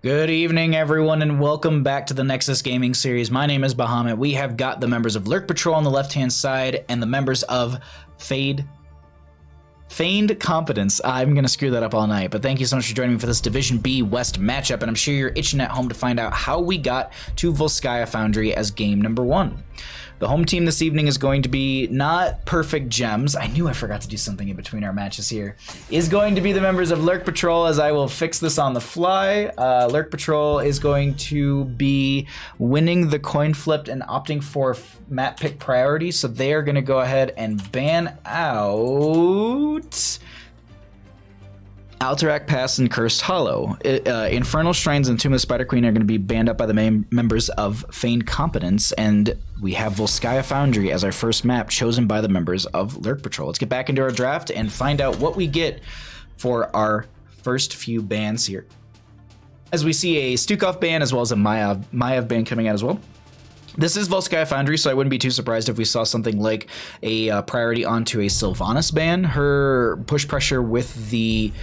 Good evening, everyone, and welcome back to the Nexus Gaming Series. My name is Bahamut. We have got the members of Lurk Patrol on the left-hand side and the members of Feigned Competence. I'm going to screw that up all night, but thank you so much for joining me for this Division B West matchup, and I'm sure you're itching at home to find out how we got to Volskaya Foundry as game number 1. The home team this evening is going to be not Perfect Gems. I knew I forgot to do something in between our matches here. Is going to be the members of Lurk Patrol, as I will fix this on the fly. Lurk Patrol is going to be winning the coin flip and opting for map pick priority, so they are going to go ahead and ban out Alterac Pass and Cursed Hollow. Infernal Shrines and Tomb of the Spider Queen are going to be banned up by the main members of Feigned Competence, and we have Volskaya Foundry as our first map chosen by the members of Lurk Patrol. Let's get back into our draft and find out what we get for our first few bans here. As we see a Stukov ban as well as a Maiev ban coming out as well. This is Volskaya Foundry, so I wouldn't be too surprised if we saw something like a priority onto a Sylvanas ban. Her push pressure with the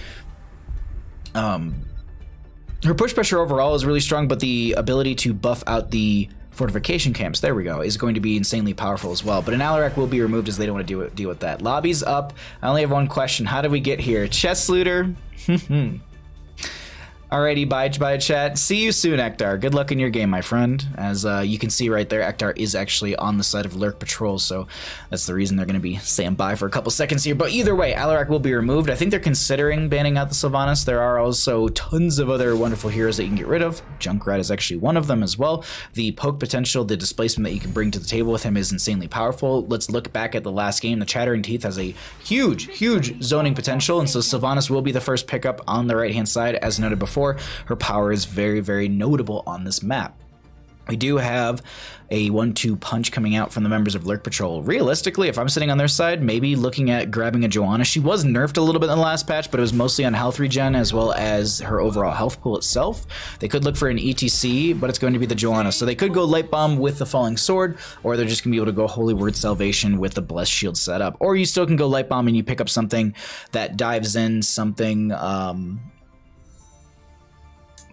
her push pressure overall is really strong, but the ability to buff out the fortification camps, there we go, is going to be insanely powerful as well. But an Alarak will be removed as they don't want to deal with that. Lobby's up. I only have one question. How did we get here? Chest looter? Alrighty, bye chat. See you soon, Ektar. Good luck in your game, my friend. As you can see right there, Ektar is actually on the side of Lurk Patrol, so that's the reason they're going to be saying bye for a couple seconds here. But either way, Alarak will be removed. I think they're considering banning out the Sylvanas. There are also tons of other wonderful heroes that you can get rid of. Junkrat is actually one of them as well. The poke potential, the displacement that you can bring to the table with him is insanely powerful. Let's look back at the last game. The Chattering Teeth has a huge zoning potential, and so Sylvanas will be the first pickup on the right-hand side, as noted before. Her power is very notable on this map. We do have a 1-2 punch coming out from the members of Lurk Patrol. Realistically, if I'm sitting on their side, maybe looking at grabbing a Joanna. She was nerfed a little bit in the last patch, but it was mostly on health regen as well as her overall health pool itself. They could look for an ETC, but it's going to be the Joanna. So they could go Light Bomb with the Falling Sword, or they're just going to be able to go Holy Word Salvation with the Blessed Shield setup. Or you still can go Light Bomb and you pick up something that dives in, something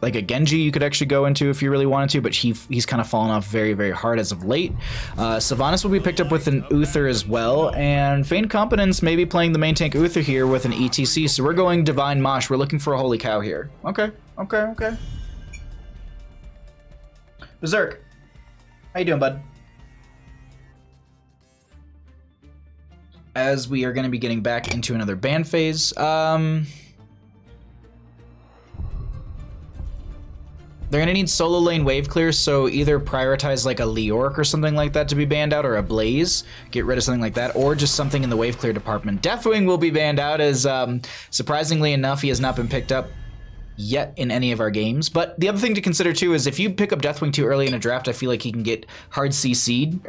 like a Genji you could actually go into if you really wanted to, but he's kind of fallen off very hard as of late. Sylvanas will be picked up with an Uther as well, and Feigned Competence may be playing the main tank Uther here with an ETC, so we're going Divine Mosh. We're looking for a Holy Cow here. Okay. Berserk, how you doing, bud? As we are going to be getting back into another ban phase, they're going to need solo lane wave clear, so either prioritize like a Lurk or something like that to be banned out, or a Blaze, get rid of something like that, or just something in the wave clear department. Deathwing will be banned out, as surprisingly enough, he has not been picked up yet in any of our games. But the other thing to consider too is if you pick up Deathwing too early in a draft, I feel like he can get hard CC'd.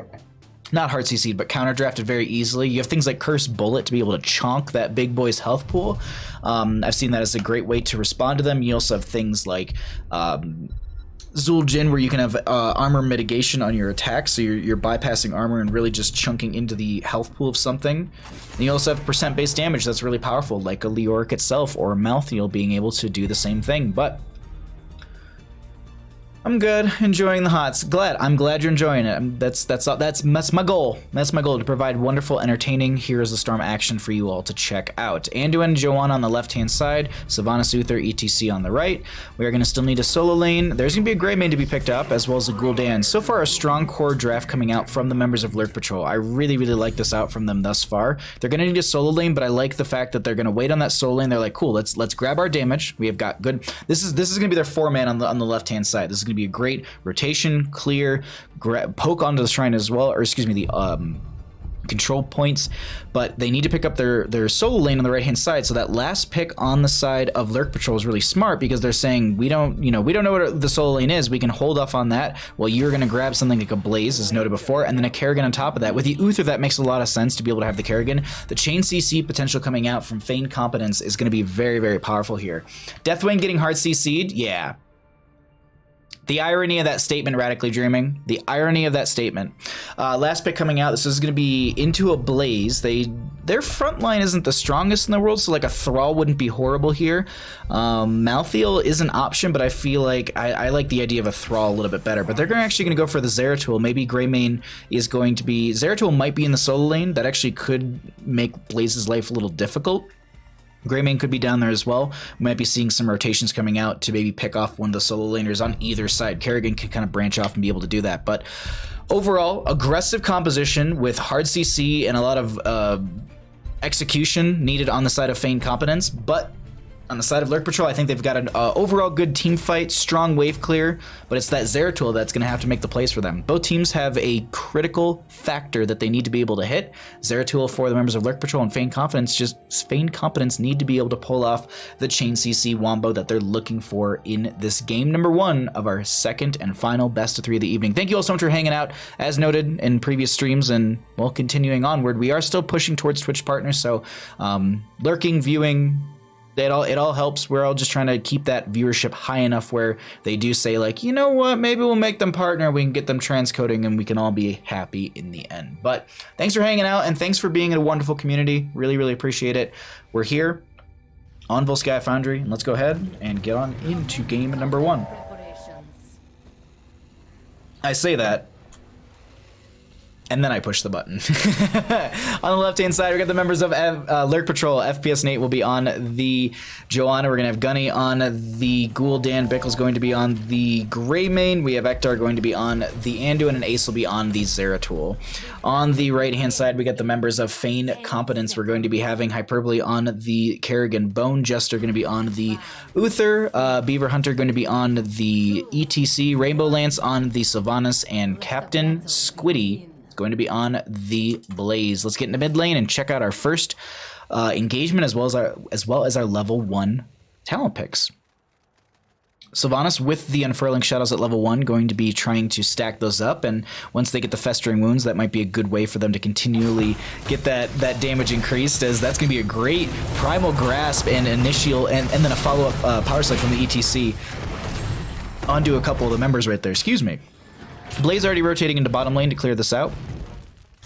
Not hard CC'd, but counter drafted very easily. You have things like Cursed Bullet to be able to chonk that big boy's health pool. I've seen that as a great way to respond to them. You also have things like Zul'jin, where you can have armor mitigation on your attack, so you're bypassing armor and really just chunking into the health pool of something. And you also have percent-based damage that's really powerful, like a Lurk itself or a Malthael being able to do the same thing. But I'm good, enjoying the hots. I'm glad you're enjoying it. That's my goal. That's my goal, to provide wonderful, entertaining Heroes of the Storm action for you all to check out. Anduin, Joanna on the left-hand side, Sylvanas, Uther, ETC on the right. We are going to still need a solo lane. There's going to be a Greymane to be picked up, as well as a Gul'dan. So far, a strong core draft coming out from the members of Lurk Patrol. I really like this out from them thus far. They're going to need a solo lane, but I like the fact that they're going to wait on that solo lane. They're like, cool, let's grab our damage. We have got good. This is going to be their 4-man on the left-hand side. This is going to be a great rotation, clear, poke onto the shrine as well, or excuse me, the control points, but they need to pick up their solo lane on the right hand side. So that last pick on the side of Lurk Patrol is really smart, because they're saying we don't know what the solo lane is. We can hold off on that while you're going to grab something like a Blaze, as noted before, and then a Kerrigan on top of that. With the Uther, that makes a lot of sense to be able to have the Kerrigan. The chain CC potential coming out from Feigned Competence is going to be very powerful here. Deathwing getting hard CC'd, yeah. The irony of that statement, Radically Dreaming. The irony of that statement. Last pick coming out, this is going to be Into a Blaze. Their front line isn't the strongest in the world, so like a Thrall wouldn't be horrible here. Malthael is an option, but I feel like I like the idea of a Thrall a little bit better. But they're actually going to go for the Zeratul. Maybe Greymane is going to be... Zeratul might be in the solo lane. That actually could make Blaze's life a little difficult. Greymane could be down there as well. We might be seeing some rotations coming out to maybe pick off one of the solo laners on either side. Kerrigan can kind of branch off and be able to do that. But overall, aggressive composition with hard CC and a lot of execution needed on the side of Feigned Competence. But on the side of Lurk Patrol, I think they've got an overall good team fight, strong wave clear, but it's that Zeratul that's going to have to make the plays for them. Both teams have a critical factor that they need to be able to hit. Zeratul for the members of Lurk Patrol and Feigned Competence need to be able to pull off the chain CC wombo that they're looking for in this game number 1 of our second and final best of 3 of the evening. Thank you all so much for hanging out. As noted in previous streams and, well, continuing onward, we are still pushing towards Twitch partners, so lurking, viewing... It all helps. We're all just trying to keep that viewership high enough where they do say, like, you know what, maybe we'll make them partner, we can get them transcoding, and we can all be happy in the end. But thanks for hanging out, and thanks for being in a wonderful community. Really, really appreciate it. We're here on Volsky Foundry, and let's go ahead and get on into game number 1. I say that, and then I push the button. On the left-hand side, we got the members of Lurk Patrol. FPS Nate will be on the Joanna. We're going to have Gunny on the Gul'dan. Bickle's going to be on the Greymane. We have Ektar going to be on the Anduin, and Ace will be on the Zeratul. On the right-hand side, we got the members of Feigned Competence. We're going to be having Hyperbole on the Kerrigan. Bone Jester going to be on the Uther. Beaver Hunter going to be on the ETC. Rainbow Lance on the Sylvanas. And Captain Squiddy going to be on the Blaze. Let's get into mid lane and check out our first engagement as well as our level 1 talent picks. Sylvanas with the Unfurling Shadows at level 1, going to be trying to stack those up, and once they get the Festering Wounds, that might be a good way for them to continually get that damage increased, as that's going to be a great Primal Grasp and initial, and then a follow-up Power Slide from the ETC onto a couple of the members right there. Excuse me. Blaze already rotating into bottom lane to clear this out.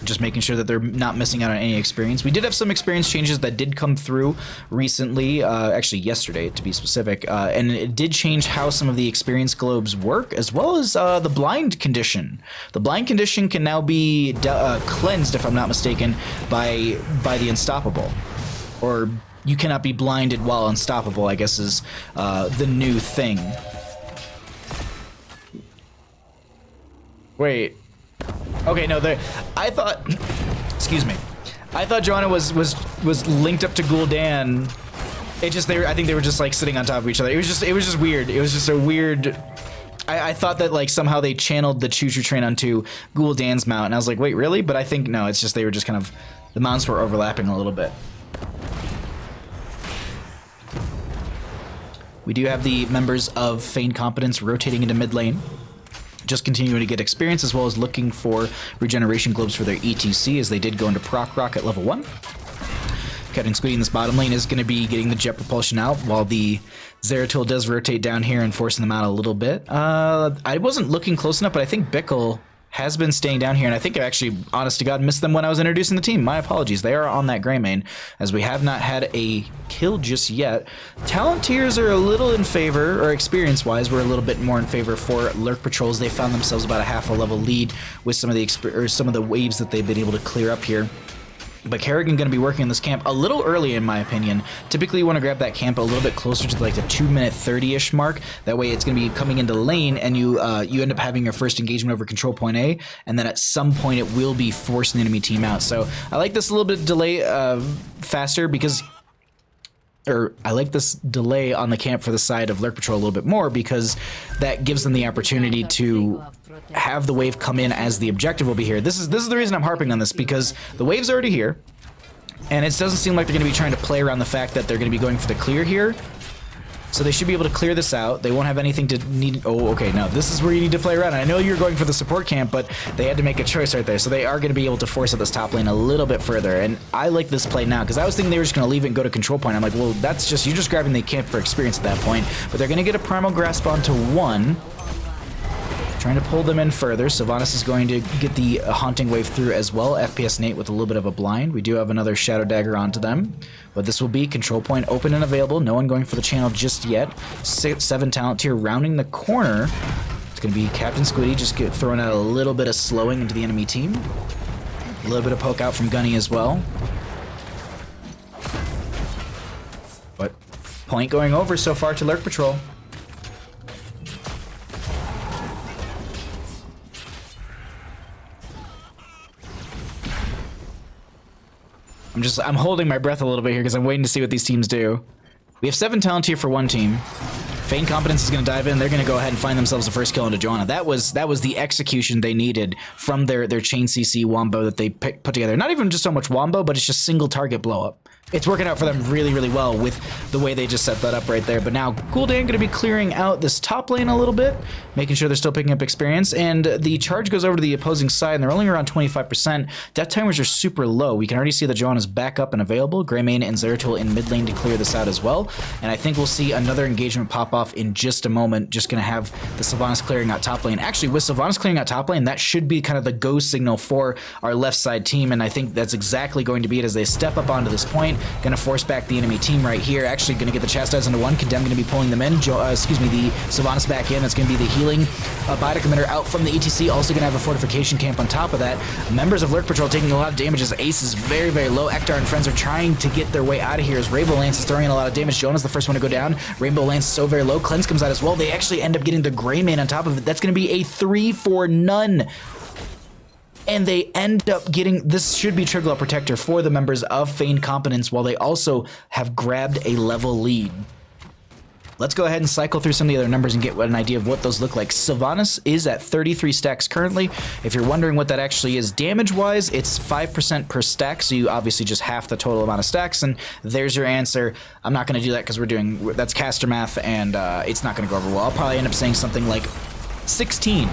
Just making sure that they're not missing out on any experience. We did have some experience changes that did come through recently, actually yesterday to be specific, and it did change how some of the experience globes work, as well as the blind condition. The blind condition can now be cleansed, if I'm not mistaken, by the Unstoppable. Or you cannot be blinded while unstoppable, I guess is the new thing. Wait. Okay, no, I thought, excuse me. I thought Joanna was linked up to Gul'dan. I think they were just like sitting on top of each other. It was just weird. It was just a weird. I thought that like somehow they channeled the Choo Choo Train onto Gul'dan's mount, and I was like, wait, really? But I think no, it's just they were just kind of, the mounts were overlapping a little bit. We do have the members of Feigned Competence rotating into mid lane. Just continuing to get experience, as well as looking for regeneration globes for their ETC, as they did go into Proc Rock at level 1. Captain Squiddy in this bottom lane is going to be getting the jet propulsion out, while the Zeratul does rotate down here and forcing them out a little bit. I wasn't looking close enough, but I think Bickle has been staying down here, and I think I actually, honest to God, missed them when I was introducing the team. My apologies. They are on that Greymane, as we have not had a kill just yet. Talent tiers are a little in favor, or experience-wise, we're a little bit more in favor for Lurk Patrols. They found themselves about a half a level lead with some of the waves that they've been able to clear up here. But Kerrigan going to be working in this camp a little early, in my opinion. Typically, you want to grab that camp a little bit closer to like the 2-minute 30-ish mark. That way, it's going to be coming into lane, and you end up having your first engagement over control point A, and then at some point, it will be forcing the enemy team out. So I like this a little bit delay faster because... Or I like this delay on the camp for the side of Lurk Patrol a little bit more, because that gives them the opportunity to have the wave come in as the objective will be here. This is the reason I'm harping on this, because the wave's already here, and it doesn't seem like they're going to be trying to play around the fact that they're going to be going for the clear here. So they should be able to clear this out. They won't have anything to need... Oh, okay, no, this is where you need to play around. I know you're going for the support camp, but they had to make a choice right there. So they are going to be able to force out this top lane a little bit further. And I like this play now, because I was thinking they were just going to leave it and go to control point. I'm like, well, you're just grabbing the camp for experience at that point. But they're going to get a Primal Grasp onto 1. trying to pull them in further. Sylvanas is going to get the Haunting Wave through as well. FPS Nate with a little bit of a blind. We do have another Shadow Dagger onto them, but this will be control point open and available. No one going for the channel just yet. 7 talent tier rounding the corner. It's going to be Captain Squiddy just throwing out a little bit of slowing into the enemy team. A little bit of poke out from Gunny as well. But point going over so far to Lurk Patrol. I'm holding my breath a little bit here because I'm waiting to see what these teams do. We have 7 talent here for one team. Feigned Competence is going to dive in. They're going to go ahead and find themselves the first kill into Joanna. That was the execution they needed from their chain CC wombo that they put together. Not even just so much wombo, but it's just single target blow up. It's working out for them really, really well with the way they just set that up right there. But now Gul'dan going to be clearing out this top lane a little bit, making sure they're still picking up experience. And the charge goes over to the opposing side, and they're only around 25%. Death timers are super low. We can already see that Joanna's back up and available. Greymane and Zeratul in mid lane to clear this out as well. And I think we'll see another engagement pop off in just a moment. Just going to have the Sylvanas clearing out top lane. Actually, with Sylvanas clearing out top lane, that should be kind of the go signal for our left side team. And I think that's exactly going to be it as they step up onto this point. Going to force back the enemy team right here. Actually going to get the Chastise into one. Condemn going to be pulling them in. The Sylvanas back in. It's going to be the healing Biotic Emitter out from the ETC. Also going to have a fortification camp on top of that. Members of Lurk Patrol taking a lot of damage as Ace is very, very low. Ektar and friends are trying to get their way out of here as Rainbow Lance is throwing in a lot of damage. Jonah's the first one to go down. Rainbow Lance is so very low. Cleanse comes out as well. They actually end up getting the Greymane on top of it. That's going to be a 3-for-none. And they end up getting, this should be Trigger Protector for the members of Feigned Competence while they also have grabbed a level lead. Let's go ahead and cycle through some of the other numbers and get an idea of what those look like. Sylvanas is at 33 stacks currently. If you're wondering what that actually is damage-wise, it's 5% per stack, so you obviously just half the total amount of stacks, and there's your answer. I'm not going to do that because that's caster math, and it's not going to go over well. I'll probably end up saying something like 16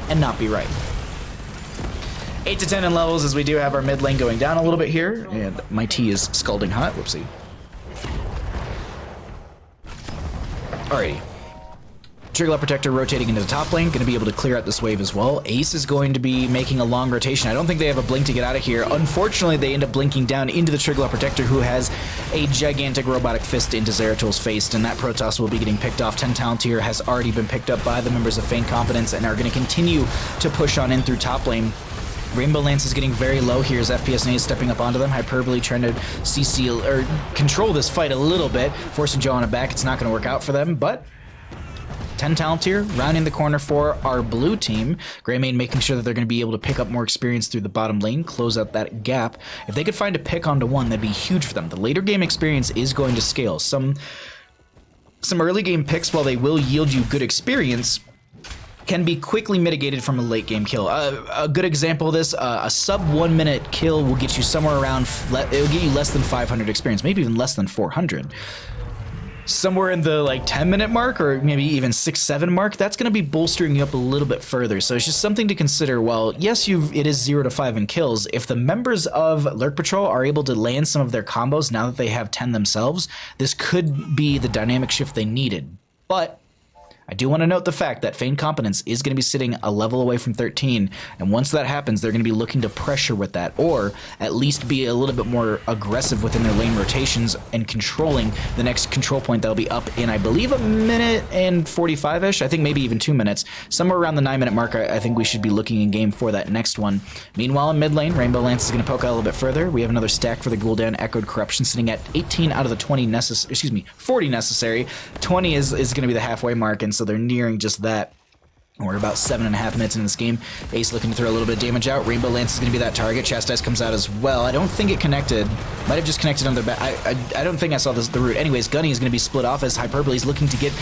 and not be right. 8 to 10 in levels as we do have our mid lane going down a little bit here, and my tea is scalding hot. Whoopsie. Alrighty. Trigger Protector rotating into the top lane, going to be able to clear out this wave as well. Ace is going to be making a long rotation. I don't think they have a blink to get out of here. Unfortunately, they end up blinking down into the Trigger Protector, who has a gigantic robotic fist into Zeratul's face, and that Protoss will be getting picked off. 10 talent tier has already been picked up by the members of Feigned Competence and are going to continue to push on in through top lane. Rainbow Lance is getting very low here as FPS Nate is stepping up onto them. Hyperbole trying to CC or control this fight a little bit, forcing Joanna back. It's not going to work out for them, but 10 talent tier rounding the corner for our blue team. Greymane making sure that they're going to be able to pick up more experience through the bottom lane, close out that gap. If they could find a pick onto one, that'd be huge for them. The later game experience is going to scale. Some early game picks, while they will yield you good experience, can be quickly mitigated from a late game kill. A good example of this, a sub 1 minute kill will get you somewhere around, it'll get you less than 500 experience, maybe even less than 400. Somewhere in the like 10-minute mark or maybe even 6-7 mark, that's going to be bolstering you up a little bit further. So it's just something to consider. Well, yes, it is 0 to 5 in kills. If the members of Lurk Patrol are able to land some of their combos now that they have 10 themselves, this could be the dynamic shift they needed. But I do want to note the fact that Feigned Competence is going to be sitting a level away from 13, and once that happens, they're going to be looking to pressure with that, or at least be a little bit more aggressive within their lane rotations and controlling the next control point that'll be up in, I believe, 1 minute and 45-ish. I think maybe even 2 minutes. Somewhere around the 9-minute mark, I think we should be looking in game for that next one. Meanwhile, in mid lane, Rainbow Lance is going to poke out a little bit further. We have another stack for the Gul'dan Echoed Corruption sitting at 18 out of the 40 necessary. 20 is going to be the halfway mark, and so they're nearing just that. We're about 7.5 minutes into this game. Ace looking to throw a little bit of damage out. Rainbow Lance is going to be that target. Chastise comes out as well. I don't think it connected. Might have just connected on their back. I don't think I saw the route. Anyways, Gunny is going to be split off as Hyperbole is looking to get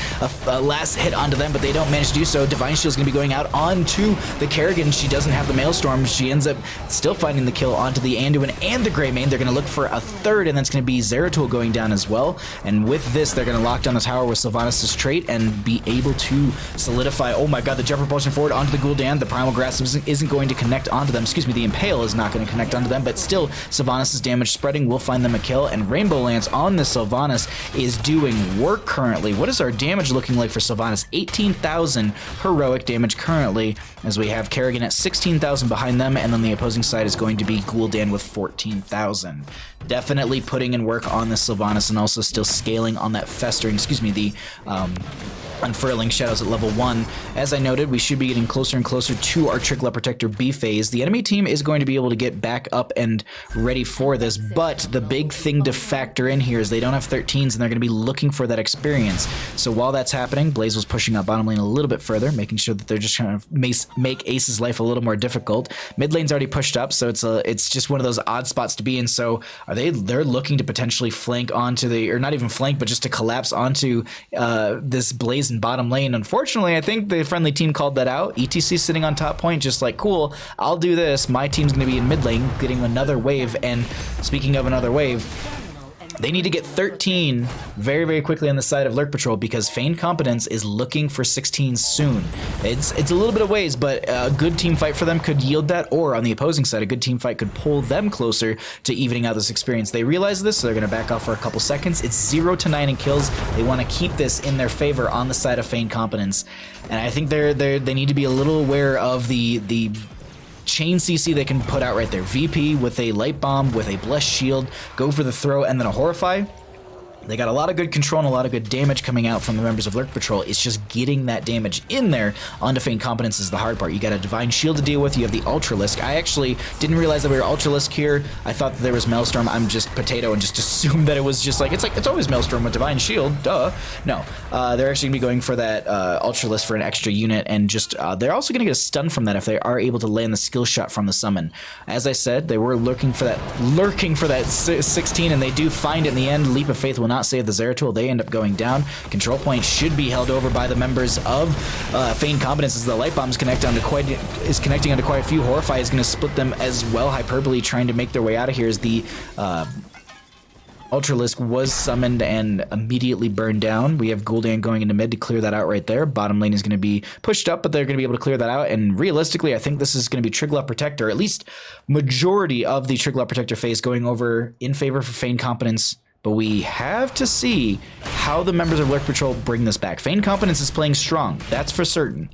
a last hit onto them, but they don't manage to do so. Divine Shield is going to be going out onto the Kerrigan. She doesn't have the Maelstrom. She ends up still finding the kill onto the Anduin and the Greymane. They're going to look for a third, and that's going to be Zeratul going down as well. And with this, they're going to lock down the tower with Sylvanas' trait and be able to solidify. Oh my god, the the jet propulsion forward onto the Gul'dan. The Primal Grasp isn't going to connect onto them. Excuse me, the Impale is not going to connect onto them, but still, Sylvanas' damage spreading will find them a kill, and Rainbow Lance on the Sylvanas is doing work currently. What is our damage looking like for Sylvanas? 18,000 heroic damage currently, as we have Kerrigan at 16,000 behind them, and then the opposing side is going to be Gul'dan with 14,000. Definitely putting in work on the Sylvanas, and also still scaling on that festering, excuse me, the Unfurling Shadows at level 1. As I noted, we should be getting closer and closer to our Trickle Protector B phase. The enemy team is going to be able to get back up and ready for this, but the big thing to factor in here is they don't have 13s, and they're going to be looking for that experience. So while that's happening, Blaze was pushing up bottom lane a little bit further, making sure that they're just trying to make Ace's life a little more difficult. Mid lane's already pushed up, so it's just one of those odd spots to be in. So they're looking to potentially flank onto the, or not even flank, but just to collapse onto this Blaze in bottom lane. Unfortunately, I think the friendly team called that out. ETC sitting on top point, just like, cool, I'll do this. My team's going to be in mid lane, getting another wave. And speaking of another wave, they need to get 13 very, very quickly on the side of Lurk Patrol, because Feigned Competence is looking for 16 soon. It's a little bit of ways, but a good team fight for them could yield that, or on the opposing side, a good team fight could pull them closer to evening out this experience. They realize this, so they're going to back off for a couple seconds. It's 0 to 9 in kills. They want to keep this in their favor on the side of Feigned Competence, and I think they need to be a little aware of the chain CC they can put out right there. VP with a Light Bomb, with a Blessed Shield, go for the throw, and then a Horrify. They got a lot of good control and a lot of good damage coming out from the members of Lurk Patrol. It's just getting that damage in there onto Feigned Competence is the hard part. You got a Divine Shield to deal with. You have the Ultralisk. I actually didn't realize that we were Ultralisk here. I thought that there was Maelstrom. I'm just potato and just assumed that it was just like it's always Maelstrom with Divine Shield. Duh. No. They're actually going to be going for that Ultralisk for an extra unit, and just they're also going to get a stun from that if they are able to land the skill shot from the summon. As I said, they were lurking for that 16, and they do find it in the end. Leap of Faith will not save the Zeratul. They end up going down. Control point should be held over by the members of Feigned Competence, as the Light Bomb is connecting onto quite a few. Horrify is going to split them as well. Hyperbole trying to make their way out of here as the Ultralisk was summoned and immediately burned down. We have Gul'dan going into mid to clear that out right there. Bottom lane is going to be pushed up, but they're going to be able to clear that out. And realistically, I think this is going to be Triglop Protector, at least majority of the Triglop Protector phase going over in favor for Feigned Competence. But we have to see how the members of Lurk Patrol bring this back. Feigned Competence is playing strong, that's for certain.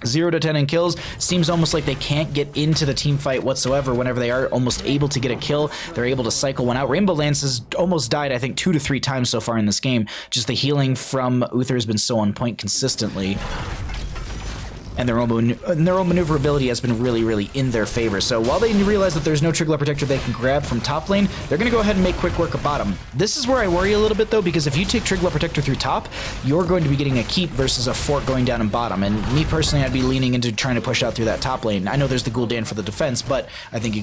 0 to 10 in kills. Seems almost like they can't get into the team fight whatsoever. Whenever they are almost able to get a kill, they're able to cycle one out. Rainbow Lance has almost died, I think, 2 to 3 times so far in this game. Just the healing from Uther has been so on point consistently. And their own maneuverability has been really, really in their favor. So while they realize that there's no Triggler Protector they can grab from top lane, they're going to go ahead and make quick work of bottom. This is where I worry a little bit, though, because if you take Triggler Protector through top, you're going to be getting a keep versus a fort going down in bottom. And me personally, I'd be leaning into trying to push out through that top lane. I know there's the Gul'dan for the defense, but I think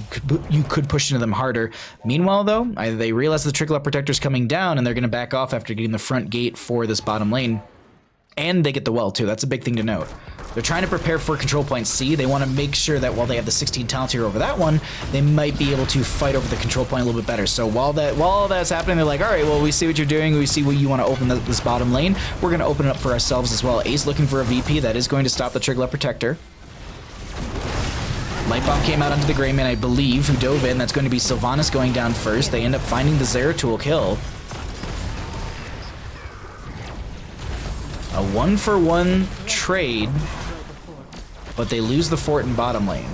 you could push into them harder. Meanwhile, though, they realize the Triggler Protector's coming down, and they're going to back off after getting the front gate for this bottom lane. And they get the well, too. That's a big thing to note. They're trying to prepare for Control Point C. They want to make sure that while they have the 16 talents here over that one, they might be able to fight over the Control Point a little bit better. So while all that's happening, they're like, all right, well, we see what you're doing. We see what you want to open this bottom lane. We're going to open it up for ourselves as well. Ace looking for a VP. That is going to stop the Triggler Protector. Light Bomb came out onto the Greyman, I believe, who dove in. That's going to be Sylvanas going down first. They end up finding the Zeratul kill. A 1-for-1 trade, but they lose the fort in bottom lane.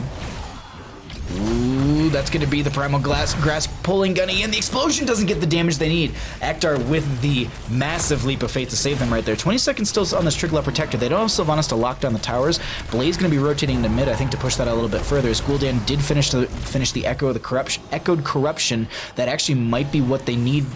Ooh, that's going to be the Primal Grass pulling Gunny in. The explosion doesn't get the damage they need. Ektar with the massive Leap of Faith to save them right there. 20 seconds still on this Triggler Protector. They don't have Sylvanas to lock down the towers. Blaze going to be rotating into mid, I think, to push that a little bit further. As Gul'dan did finish the Echoed Corruption. That actually might be what they need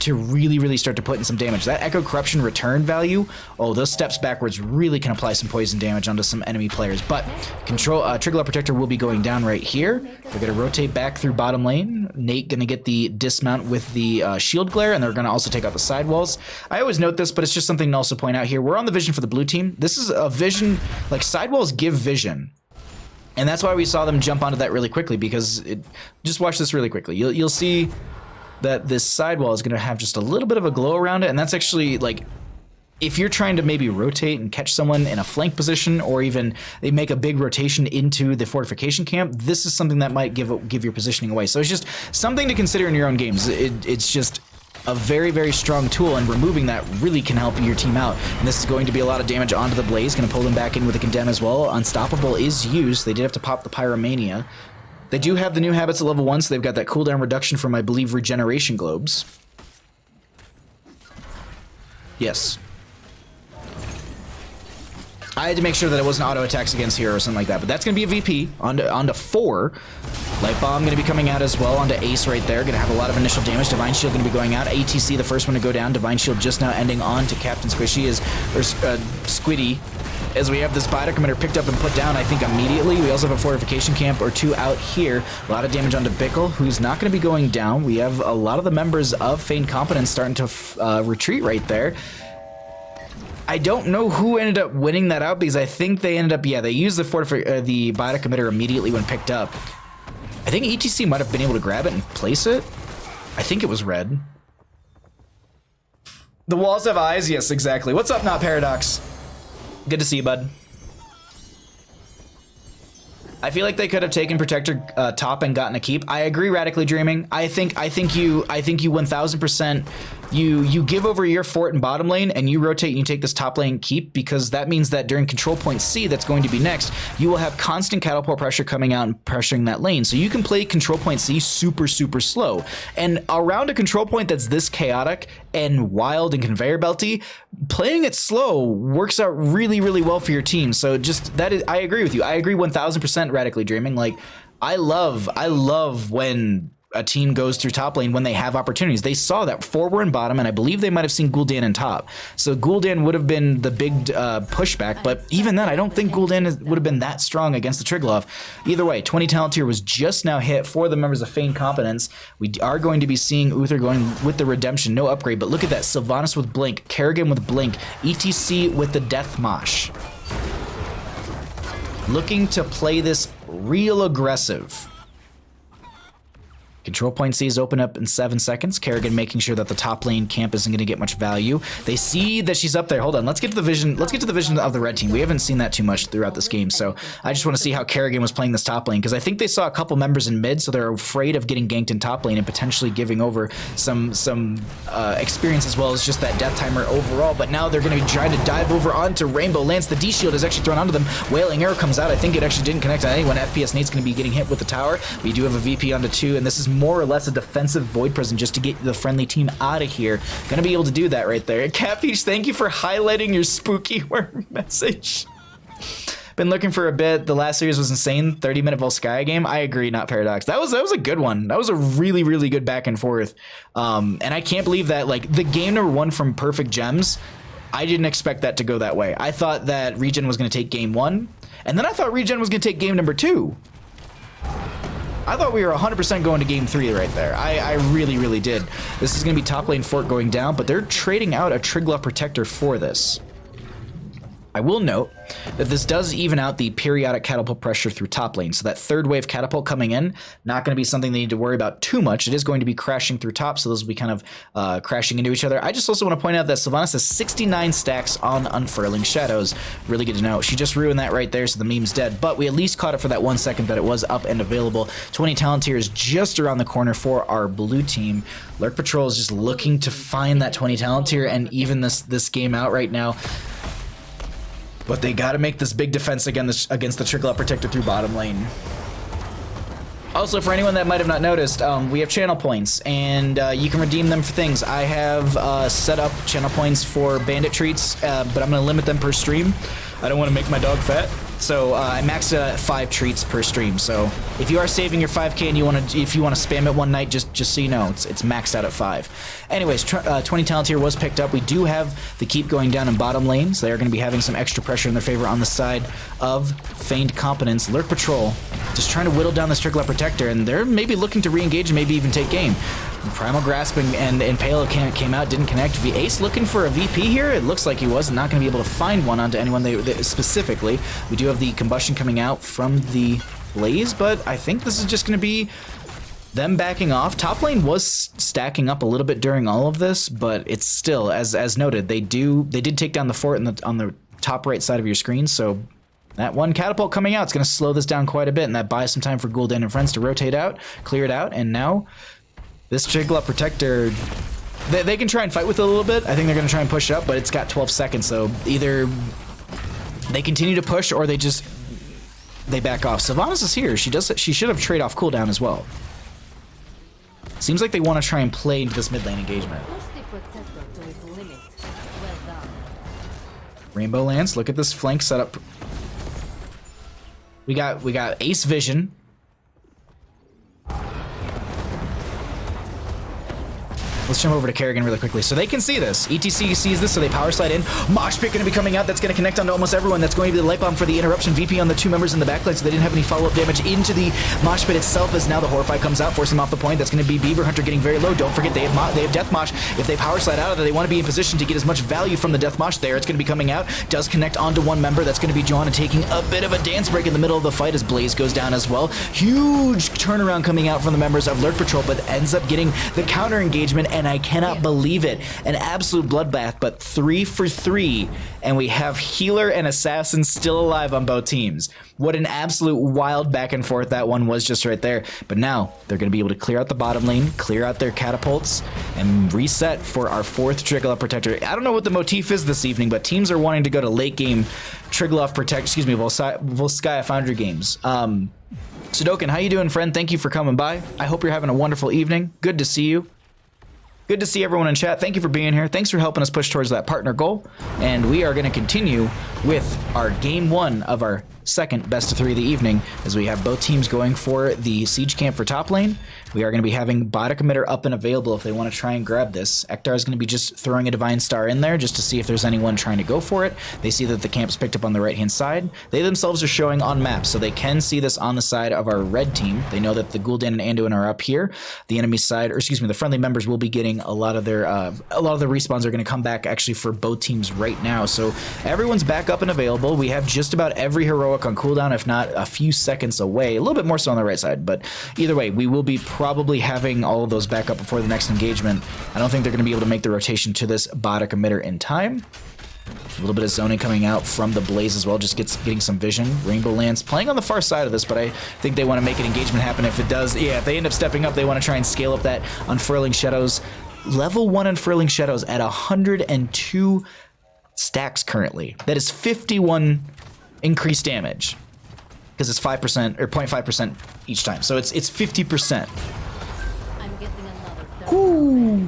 to really, really start to put in some damage. That Echoed Corruption return value, oh, those steps backwards really can apply some poison damage onto some enemy players. But Triggler Protector will be going down right here. They're going to rotate back through bottom lane. Nate going to get the dismount with the Shield Glare, and they're going to also take out the sidewalls. I always note this, but it's just something to also point out here. We're on the vision for the blue team. This is a vision, like sidewalls give vision. And that's why we saw them jump onto that really quickly, because just watch this really quickly. You'll see that this sidewall is going to have just a little bit of a glow around it, and that's actually like if you're trying to maybe rotate and catch someone in a flank position, or even they make a big rotation into the fortification camp, this is something that might give your positioning away. So it's just something to consider in your own games. It's just a very, very strong tool, and removing that really can help your team out. And this is going to be a lot of damage onto the Blaze, going to pull them back in with a Condemn as well. Unstoppable is used. They did have to pop the Pyromania. They do have the new habits at level 1, so they've got that cooldown reduction from, I believe, regeneration globes. Yes. I had to make sure that it wasn't auto attacks against hero or something like that, but that's going to be a VP onto 4. Light Bomb going to be coming out as well onto Ace right there. Going to have a lot of initial damage. Divine Shield going to be going out. ATC, the first one to go down. Divine Shield just now ending on to Captain Squishy, Squiddy, as we have this Biotic Emitter picked up and put down, I think, immediately. We also have a fortification camp or 2 out here. A lot of damage onto Bickle, who's not going to be going down. We have a lot of the members of Feigned Competence starting to retreat right there. I don't know who ended up winning that out, because I think they ended up, yeah, they used the Biotic Emitter immediately when picked up. I think ETC might have been able to grab it and place it. I think it was red. The walls have eyes? Yes, exactly. What's up, Not Paradox? Good to see you, bud. I feel like they could have taken Protector top and gotten a keep. I agree, Radically Dreaming. I think you 1000%. You give over your fort and bottom lane, and you rotate and you take this top lane keep, because that means that during control point C, that's going to be next, you will have constant catapult pressure coming out and pressuring that lane. So you can play control point C super, super slow. And around a control point that's this chaotic and wild and conveyor belty, playing it slow works out really, really well for your team. So just that is, I agree with you. I agree 1000%, Radically Dreaming. Like, I love when a team goes through top lane when they have opportunities. They saw that 4 were in bottom, and I believe they might have seen Gul'dan in top. So Gul'dan would have been the big pushback, but even then, I don't think Gul'dan would have been that strong against the Triglav. Either way, 20 talent tier was just now hit for the members of Feigned Competence. We are going to be seeing Uther going with the Redemption, no upgrade, but look at that. Sylvanas with Blink, Kerrigan with Blink, ETC with the Death Mosh. Looking to play this real aggressive. Control point C is open up in 7 seconds. Kerrigan making sure that the top lane camp isn't going to get much value. They see that she's up there. Hold on, let's get to the vision. Let's get to the vision of the red team. We haven't seen that too much throughout this game, so I just want to see how Kerrigan was playing this top lane, because I think they saw a couple members in mid, so they're afraid of getting ganked in top lane and potentially giving over some experience, as well as just that death timer overall. But now they're going to try to dive over onto Rainbow Lance. The D shield is actually thrown onto them. Wailing Arrow comes out. I think it actually didn't connect on anyone. FPS Nate's going to be getting hit with the tower. We do have a VP onto 2, and this is more or less a defensive Void Prison just to get the friendly team out of here. Gonna be able to do that right there. Catfish, thank you for highlighting your spooky worm message. Been looking for a bit. The last series was insane. 30-minute Volskaya game. I agree, Not Paradox. That was a good one. That was a really, really good back and forth. And I can't believe that, like, the game number 1 from Perfect Gems, I didn't expect that to go that way. I thought that Regen was gonna take game 1, and then I thought Regen was gonna take game number 2. I thought we were 100% going to game 3 right there. I really, really did. This is going to be top lane fort going down, but they're trading out a Triglav Protector for this. I will note that this does even out the periodic catapult pressure through top lane. So that third wave catapult coming in, not going to be something they need to worry about too much. It is going to be crashing through top, so those will be kind of crashing into each other. I just also want to point out that Sylvanas has 69 stacks on Unfurling Shadows. Really good to know. She just ruined that right there, so the meme's dead. But we at least caught it for that 1 second that it was up and available. 20 talent tier is just around the corner for our blue team. Lurk Patrol is just looking to find that 20 talent tier and even this game out right now. But they got to make this big defense against the Triglav Protector through bottom lane. Also, for anyone that might have not noticed, we have channel points, and you can redeem them for things. I have set up channel points for bandit treats, but I'm going to limit them per stream. I don't want to make my dog fat. So I maxed it at 5 treats per stream. So if you are saving your 5K and if you want to spam it one night, just so you know, it's maxed out at 5. Anyways, 20 talent here was picked up. We do have the keep going down in bottom lane, so they're going to be having some extra pressure in their favor on the side of Feigned Competence. Lurk Patrol just trying to whittle down this Triglav Protector, and they're maybe looking to re-engage and maybe even take game. Primal Grasp and Palo came out, didn't connect. Ace looking for a VP here. It looks like he was not going to be able to find one onto anyone specifically. We do have the combustion coming out from the Blaze, but I think this is just going to be them backing off. Top lane was stacking up a little bit during all of this, but it's still, as noted, they did take down the fort on the top right side of your screen, so that one catapult coming out is going to slow this down quite a bit, and that buys some time for Gul'dan and friends to rotate out, clear it out, and now this Triglav Protector, they can try and fight with it a little bit. I think they're going to try and push it up, but it's got 12 seconds, so either they continue to push or they back off. Sylvanas is here. She should have trade off cooldown as well. Seems like they want to try and play into this mid lane engagement. Rainbow Lance, look at this flank setup. We got Ace Vision. Let's jump over to Kerrigan really quickly so they can see this. ETC sees this, so they power slide in. Mosh Pit going to be coming out. That's going to connect onto almost everyone. That's going to be the light bomb for the interruption. VP on the two members in the backline, so they didn't have any follow-up damage into the Mosh Pit itself, as now the Horrify comes out, forcing them off the point. That's going to be Beaver Hunter getting very low. Don't forget they have Death Mosh. If they power slide out of it, they want to be in position to get as much value from the Death Mosh there. It's going to be coming out. Does connect onto one member. That's going to be John, and taking a bit of a dance break in the middle of the fight as Blaze goes down as well. Huge turnaround coming out from the members of Lurk Patrol, but ends up getting the counter engagement, and I cannot believe it. An absolute bloodbath, but 3 for 3, and we have healer and assassin still alive on both teams. What an absolute wild back and forth that one was just right there. But now they're going to be able to clear out the bottom lane, clear out their catapults, and reset for our 4th Triglav Protector. I don't know what the motif is this evening, but teams are wanting to go to late game Triglav Protect, Volskaya Foundry games. Sudokan, how you doing, friend? Thank you for coming by. I hope you're having a wonderful evening. Good to see you. Good to see everyone in chat. Thank you for being here. Thanks for helping us push towards that partner goal. And we are going to continue with our game 1 of our second best of 3 of the evening, as we have both teams going for the siege camp for top lane. We are going to be having Bodic Emitter up and available if they want to try and grab this. Ektar is going to be just throwing a Divine Star in there just to see if there's anyone trying to go for it. They see that the camp's picked up on the right-hand side. They themselves are showing on maps, so they can see this on the side of our red team. They know that the Gul'dan and Anduin are up here. The enemy side, or excuse me, the friendly members will be getting a lot of the respawns are going to come back actually for both teams right now. So everyone's back up and available. We have just about every heroic on cooldown, if not a few seconds away. A little bit more so on the right side, but either way, we will be probably having all of those back up before the next engagement. I don't think they're going to be able to make the rotation to this Bodic Emitter in time. A little bit of zoning coming out from the Blaze as well, just getting some vision. Rainbow Lance playing on the far side of this, but I think they want to make an engagement happen. If it does, yeah, if they end up stepping up, they want to try and scale up that Unfurling Shadows. Level 1 Unfurling Shadows at 102 stacks currently. That is 51 increased damage, because it's 5% or 0.5% each time. So it's 50%. Whoo.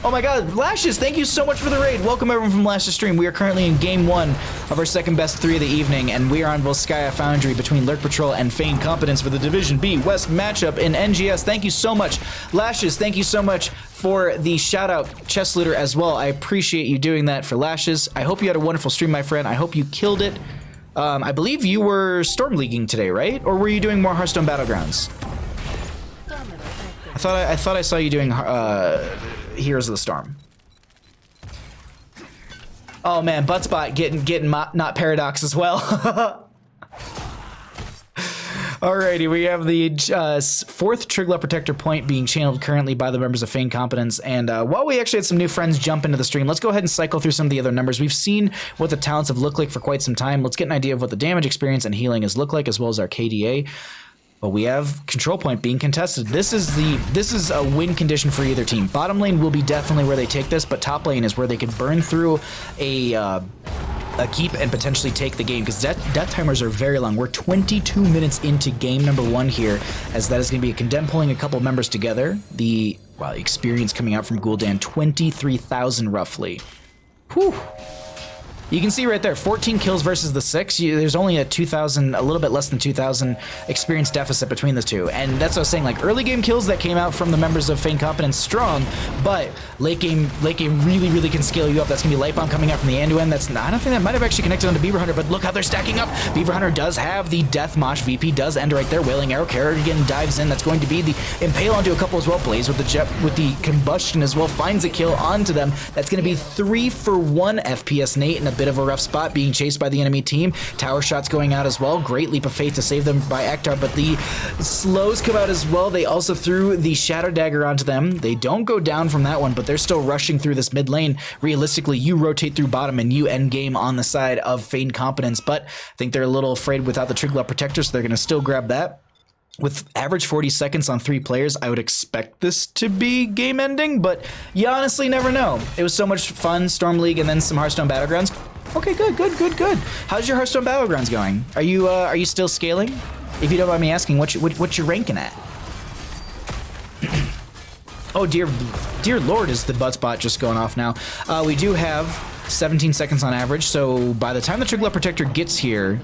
Oh my god, Lashes, thank you so much for the raid. Welcome everyone from Lashes stream. We are currently in game 1 of our second best of 3 of the evening, and we are on Volskaya Foundry between Lurk Patrol and Feigned Competence for the Division B West matchup in NGS. Thank you so much. Lashes, thank you so much for the shout out, Chest Looter, as well. I appreciate you doing that for Lashes. I hope you had a wonderful stream, my friend. I hope you killed it. I believe you were Storm Leaguing today, right? Or were you doing more Hearthstone Battlegrounds? I thought I saw you doing Heroes of the Storm. Oh man, Buttspot getting not Paradox as well. Alrighty, we have the 4th Triglav Protector point being channeled currently by the members of Feigned Competence. And while we actually had some new friends jump into the stream, let's go ahead and cycle through some of the other numbers. We've seen what the talents have looked like for quite some time. Let's get an idea of what the damage experience and healing has looked like, as well as our KDA. But we have control point being contested. This is a win condition for either team. Bottom lane will be definitely where they take this, but top lane is where they can burn through a keep and potentially take the game, because death timers are very long. We're 22 minutes into game number 1 here, as that is going to be a condemn pulling a couple members together. The experience coming out from Gul'dan, 23,000 roughly. Whew. You can see right there, 14 kills versus the 6. There's only a little bit less than 2,000 experience deficit between the two. And that's what I was saying, like early game kills that came out from the members of Feigned Competence strong, but late game really, really can scale you up. That's gonna be Light Bomb coming out from the Anduin. I don't think that might have actually connected onto Beaver Hunter, but look how they're stacking up. Beaver Hunter does have the Death Mosh. VP does end right there. Wailing Arrow, Kerrigan dives in. That's going to be the Impale onto a couple as well. Blaze with the Combustion as well, finds a kill onto them. That's gonna be 3 for 1 FPS Nate, and a bit of a rough spot, being chased by the enemy team. Tower shots going out as well. Great leap of faith to save them by Ektar, but the slows come out as well. They also threw the Shadow Dagger onto them. They don't go down from that one, but they're still rushing through this mid lane. Realistically, you rotate through bottom and you end game on the side of Feigned Competence, but I think they're a little afraid without the Triglav Protector, so they're going to still grab that. With average 40 seconds on 3 players, I would expect this to be game ending, but you honestly never know. It was so much fun, Storm League, and then some Hearthstone Battlegrounds. Okay, good. How's your Hearthstone Battlegrounds going? Are you still scaling? If you don't mind me asking, what you ranking at? Oh dear Lord, is the butt spot just going off now? We do have 17 seconds on average, so by the time the Triglav Protector gets here,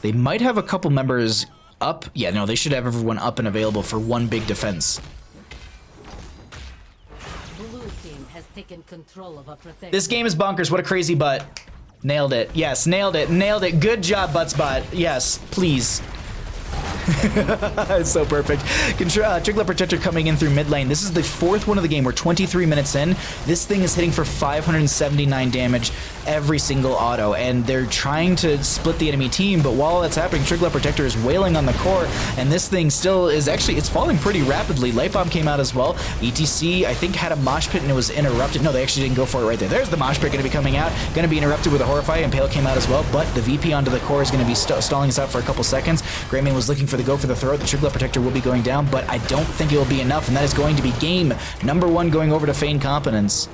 they might have a couple members up. Yeah, no, they should have everyone up and available for one big defense. Blue team has taken control of a protection. This game is bonkers. What a crazy butt. Nailed it. Yes, nailed it. Good job, Buttspot. Yes, please. It's so perfect. Triglav Protector coming in through mid lane. This is the 4th one of the game. We're 23 minutes in. This thing is hitting for 579 damage every single auto, and they're trying to split the enemy team, but while that's happening, Triglav Protector is wailing on the core, and this thing still is actually, it's falling pretty rapidly. Light Bomb came out as well. ETC, I think, had a mosh pit and it was interrupted. No, they actually didn't go for it right there. There's the mosh pit going to be coming out, going to be interrupted with a Horrify, and Pale came out as well, but the VP onto the core is going to be stalling us out for a couple seconds. Greymane was looking for the go for the throw. The Triglav Protector will be going down, but I don't think it will be enough, and that is going to be game number 1 going over to Feigned Competence.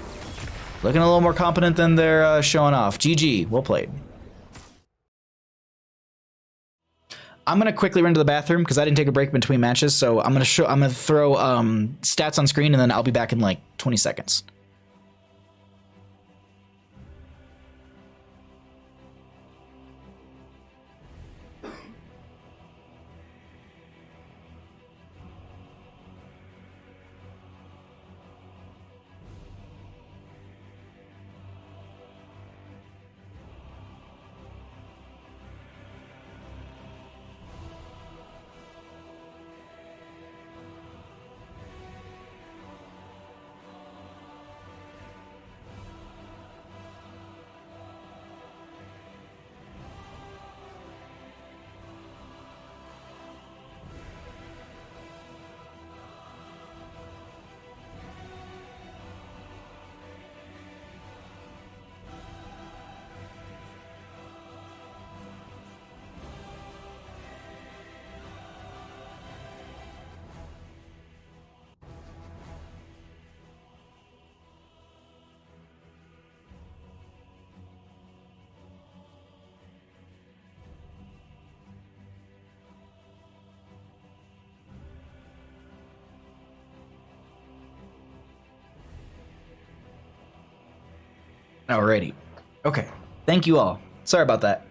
Looking a little more competent than they're showing off. GG, well played. I'm gonna quickly run to the bathroom because I didn't take a break between matches, so I'm gonna throw stats on screen, and then I'll be back in like 20 seconds. Alrighty. Okay. Thank you all. Sorry about that.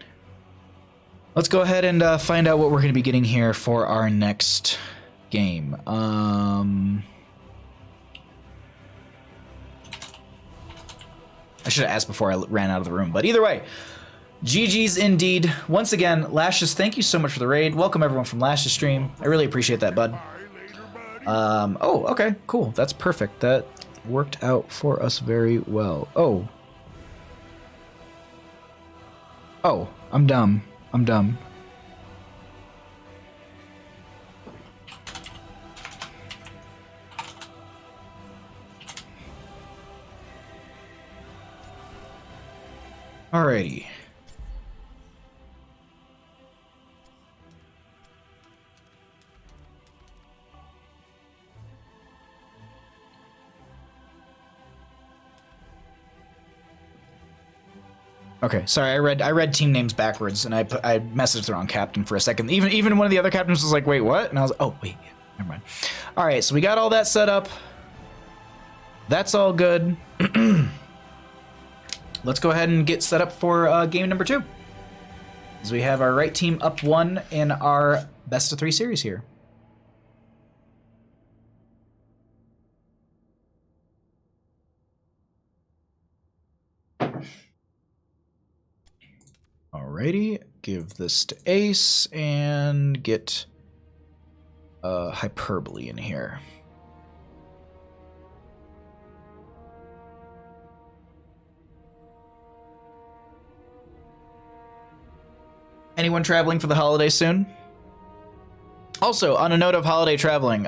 Let's go ahead and find out what we're going to be getting here for our next game. I should have asked before I ran out of the room, but either way, GG's indeed. Once again, Lashes, thank you so much for the raid. Welcome everyone from Lashes stream. I really appreciate that, bud. Oh, okay, cool. That's perfect. That worked out for us very well. Oh, I'm dumb. Alrighty. Okay, sorry, I read team names backwards, and I messaged the wrong captain for a second. Even one of the other captains was like, "Wait, what?" And I was like, "Oh, wait, never mind." All right, so we got all that set up. That's all good. Let's go ahead and get set up for game number 2, as we have our right team up 1 in our best of 3 series here. Alrighty, give this to Ace and get Hyperbole in here. Anyone traveling for the holiday soon? Also, on a note of holiday traveling,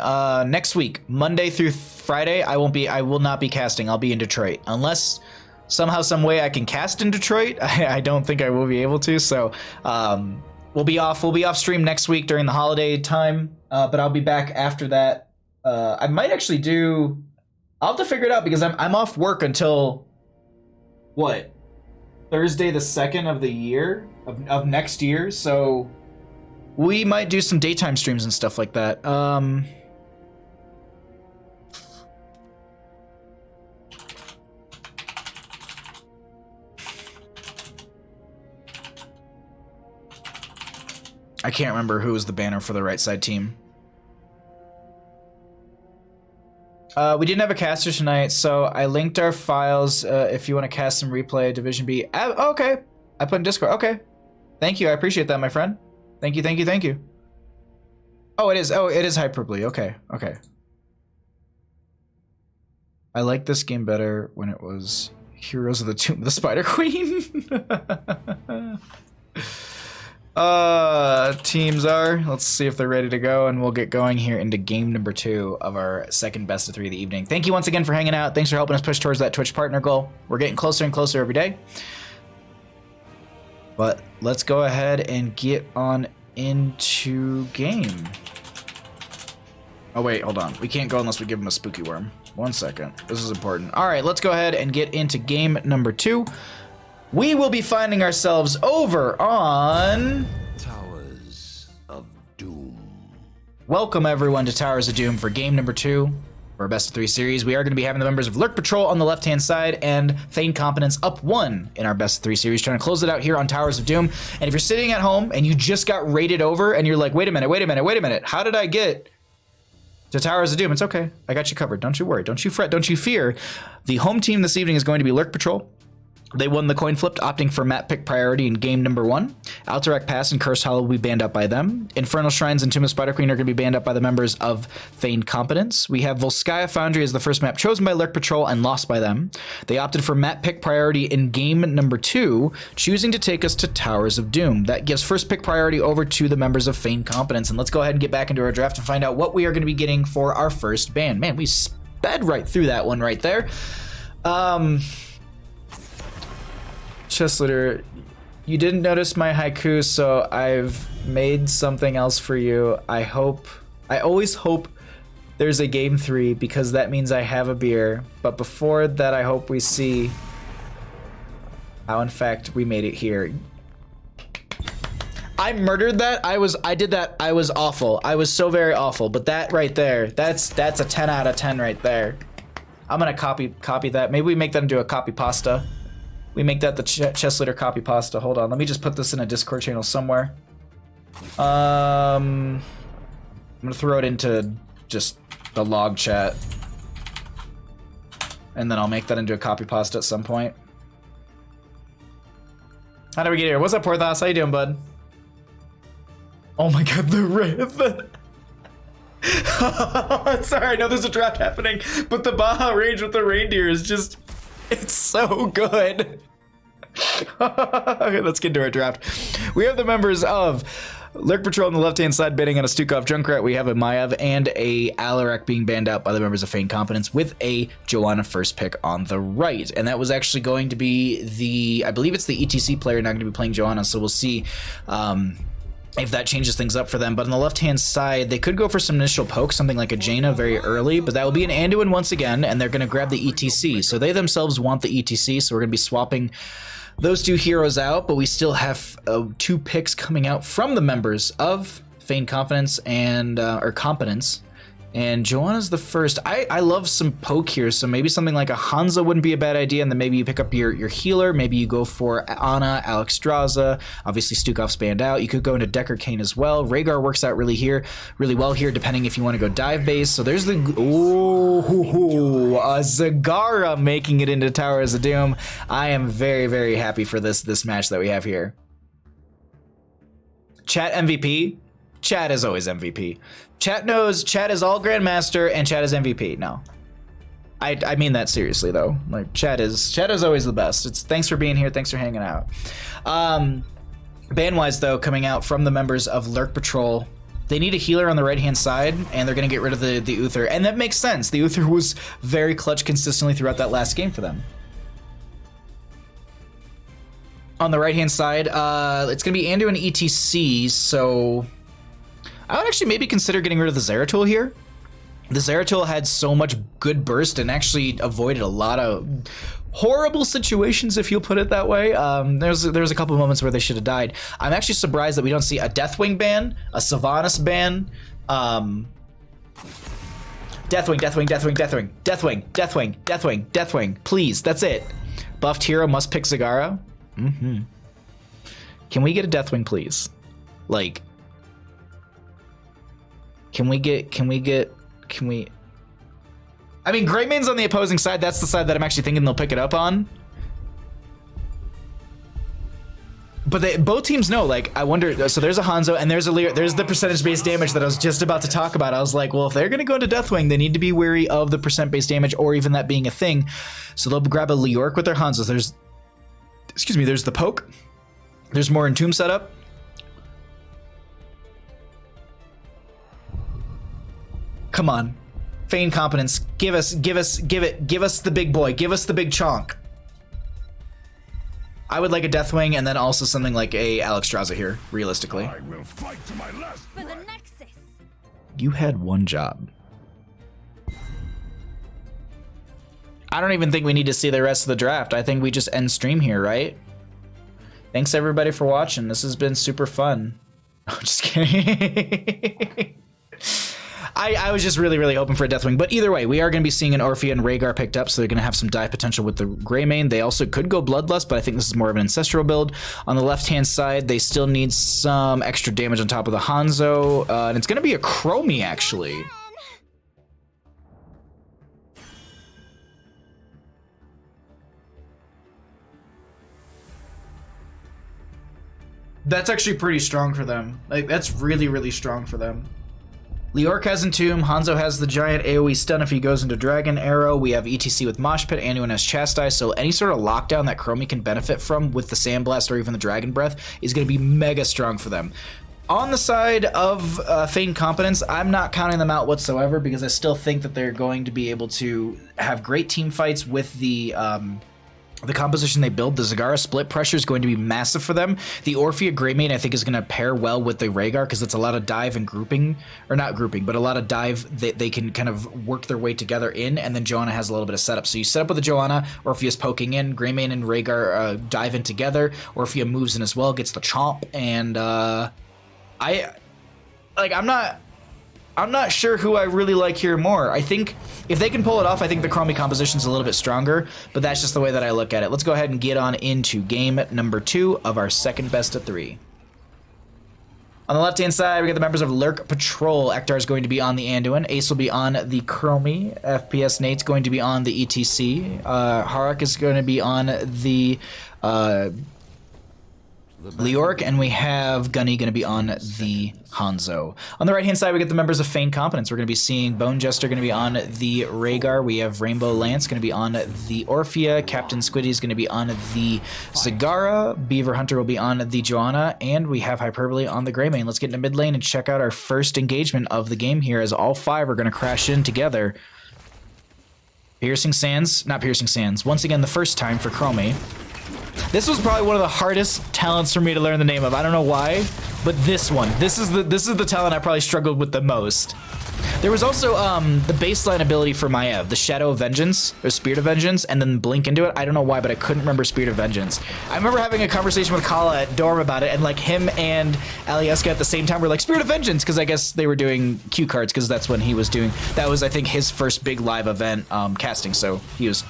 next week, Monday through Friday, I will not be casting. I'll be in Detroit. Unless somehow, some way I can cast in Detroit. I don't think I will be able to. So we'll be off stream next week during the holiday time. But I'll be back after that. I might actually do. I'll have to figure it out because I'm off work until what? Thursday the 2nd of the year of next year. So we might do some daytime streams and stuff like that. I can't remember who was the banner for the right side team. We didn't have a caster tonight, so I linked our files if you want to cast some replay Division B. Okay. I put in Discord. Okay. Thank you. I appreciate that, my friend. Thank you. Oh, it is. Oh, it is Hyperbole. Okay. I like this game better when it was Heroes of the Tomb of the Spider Queen. Teams are. Let's see if they're ready to go, and we'll get going here into game number 2 of our second best of 3 of the evening. Thank you once again for hanging out. Thanks for helping us push towards that Twitch partner goal. We're getting closer and closer every day. But let's go ahead and get on into game. Oh wait, hold on. We can't go unless we give him a spooky worm. 1 second. This is important. All right, let's go ahead and get into game number 2. We will be finding ourselves over on Towers of Doom. Welcome everyone to Towers of Doom for game number 2 for our best of 3 series. We are going to be having the members of Lurk Patrol on the left-hand side and Feigned Competence up 1 in our best of 3 series, trying to close it out here on Towers of Doom. And if you're sitting at home and you just got raided over and you're like, wait a minute, how did I get to Towers of Doom? It's okay. I got you covered. Don't you worry. Don't you fret. Don't you fear. The home team this evening is going to be Lurk Patrol. They won the coin flip, opting for map pick priority in game number 1. Alterac Pass and Cursed Hollow will be banned up by them. Infernal Shrines and Tomb of Spider Queen are going to be banned up by the members of Feigned Competence. We have Volskaya Foundry as the first map chosen by Lurk Patrol and lost by them. They opted for map pick priority in game number 2, choosing to take us to Towers of Doom. That gives first pick priority over to the members of Feigned Competence. And let's go ahead and get back into our draft and find out what we are going to be getting for our first ban. Man, we sped right through that one right there. Chest leader, you didn't notice my haiku, so I've made something else for you. I always hope there's a game 3 because that means I have a beer. But before that, I hope we see how in fact we made it here. I murdered that. I did that. I was awful. I was so very awful. But that right there, that's a 10 out of 10 right there. I'm gonna copy that. Maybe we make that into a copy pasta. We make that the chest leader copy pasta. Hold on, let me just put this in a Discord channel somewhere. I'm gonna throw it into just the log chat. And then I'll make that into a copy pasta at some point. How did we get here? What's up, Porthos? How you doing, bud? Oh my god, the Riv! Sorry, I know there's a draft happening, but the Baja Rage with the reindeer is just... It's so good. Okay, let's get into our draft. We have the members of Lurk Patrol on the left-hand side bidding on a Stukov Junkrat. We have a Maiev and a Alarak being banned out by the members of Feigned Competence with a Joanna first pick on the right. And that was actually going to be the, I believe it's the ETC player now going to be playing Joanna, so we'll see if that changes things up for them. But on the left-hand side, they could go for some initial poke, something like a Jaina very early, but that will be an Anduin once again, and they're going to grab the ETC. So they themselves want the ETC, so we're going to be swapping those 2 heroes out, but we still have 2 picks coming out from the members of Feigned Competence and, or Competence. And Joanna's the first. I love some poke here, so maybe something like a Hansa wouldn't be a bad idea, and then maybe you pick up your healer. Maybe you go for Anna, Alex Draza. Obviously, Stukov's banned out. You could go into Decker Kane as well. Rhaegar works out really well here, depending if you want to go dive base. So there's the... Ooh, Zagara making it into Towers of Doom. I am very, very happy for this match that we have here. Chat MVP? Chat is always MVP. Chat knows Chat is all Grandmaster and Chat is MVP. No, I mean that seriously though. Like Chat is always the best. It's thanks for being here. Thanks for hanging out. Ban-wise, though, coming out from the members of Lurk Patrol, they need a healer on the right-hand side, and they're going to get rid of the Uther. And that makes sense. The Uther was very clutch consistently throughout that last game for them. On the right-hand side, it's going to be Andu and ETC, so I would actually maybe consider getting rid of the Zeratul here. The Zeratul had so much good burst and actually avoided a lot of horrible situations, if you'll put it that way. There's a couple of moments where they should have died. I'm actually surprised that we don't see a Deathwing ban, a Sylvanas ban, Deathwing, please, that's it. Buffed hero must pick Zagara. Can we get a Deathwing, please? Like, can we? I mean, Greymaine's on the opposing side. That's the side that I'm actually thinking they'll pick it up on. But both teams know, like, I wonder, so there's a Hanzo and there's a Lurk, there's the percentage-based damage that I was just about to talk about. I was like, well, if they're gonna go into Deathwing, they need to be wary of the percent-based damage or even that being a thing. So they'll grab a Lurk with their Hanzos. There's the poke. There's more Entomb setup. Come on. Feigned Competence. Give us the big boy. Give us the big chonk. I would like a Deathwing and then also something like a Alexstrasza here, realistically. I will fight to my last For the Nexus. You had one job. I don't even think we need to see the rest of the draft. I think we just end stream here, right? Thanks everybody for watching. This has been super fun. I'm just kidding. I was just really hoping for a Deathwing, but either way, we are going to be seeing an Orphea and Rhaegar picked up, so they're going to have some dive potential with the Greymane. They also could go Bloodlust, but I think this is more of an ancestral build. On the left-hand side, they still need some extra damage on top of the Hanzo, and it's going to be a Chromie, actually. That's actually pretty strong for them. Like, that's really strong for them. Lurk has Entomb, Hanzo has the giant AoE stun if he goes into Dragon Arrow. We have ETC with Mosh Pit, Anduin has Chastise, so any sort of lockdown that Chromie can benefit from with the Sandblast or even the Dragon Breath is going to be mega strong for them. On the side of Feigned Competence, I'm not counting them out whatsoever because I still think that they're going to be able to have great team fights with the composition they build. The Zagara split pressure is going to be massive for them. The Orphea Greymane, I think, is going to pair well with the Rhaegar because it's a lot of dive and grouping, or not grouping, but a lot of dive that they can kind of work their way together in, and then Joanna has a little bit of setup. So you set up with the Joanna, Orphea's poking in, Greymane and Rhaegar dive in together, Orphea moves in as well, gets the chomp, and I'm not sure who I really like here more. I think if they can pull it off, I think the Chromie composition's a little bit stronger, but that's just the way that I look at it. Let's go ahead and get on into game number 2 of our second best of 3. On the left-hand side, we got the members of Lurk Patrol. Ektar is going to be on the Anduin. Ace will be on the Chromie. FPS Nate's going to be on the ETC. Harak is going to be on the Lurk, and we have Gunny going to be on the Hanzo. On the right-hand side, we get the members of Feigned Competence. We're going to be seeing Bone Jester going to be on the Rhaegar. We have Rainbow Lance going to be on the Orphea. Captain Squiddy is going to be on the Zagara. Beaver Hunter will be on the Joanna. And we have Hyperbole on the Greymane. Let's get into mid lane and check out our first engagement of the game here as all 5 are going to crash in together. Piercing Sands. Not Piercing Sands. Once again, the first time for Chromie. This was probably one of the hardest talents for me to learn the name of. I don't know why, but this one. This is the talent I probably struggled with the most. There was also the baseline ability for Maiev, the Shadow of Vengeance, or Spirit of Vengeance, and then blink into it. I don't know why, but I couldn't remember Spirit of Vengeance. I remember having a conversation with Kala at Dorm about it, and like him and Alieska at the same time were like, Spirit of Vengeance, because I guess they were doing cue cards, because that's when he was doing, that was I think his first big live event casting, so he was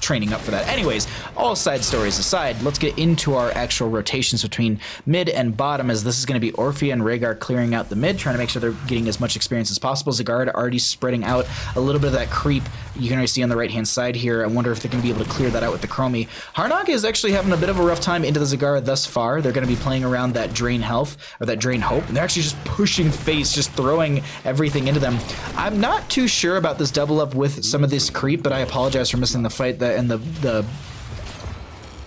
training up for that. Anyways, all side stories aside, let's get into our actual rotations between mid and bottom, as this is going to be Orphea and Rhaegar clearing out the mid, trying to make sure they're getting as much experience as possible. Zagara already spreading out a little bit of that creep. You can already see on the right-hand side here. I wonder if they're going to be able to clear that out with the Chromie. Harnaga is actually having a bit of a rough time into the Zagara thus far. They're going to be playing around that Drain Health, or that Drain Hope, and they're actually just pushing face, just throwing everything into them. I'm not too sure about this double up with some of this creep, but I apologize for missing the fight and the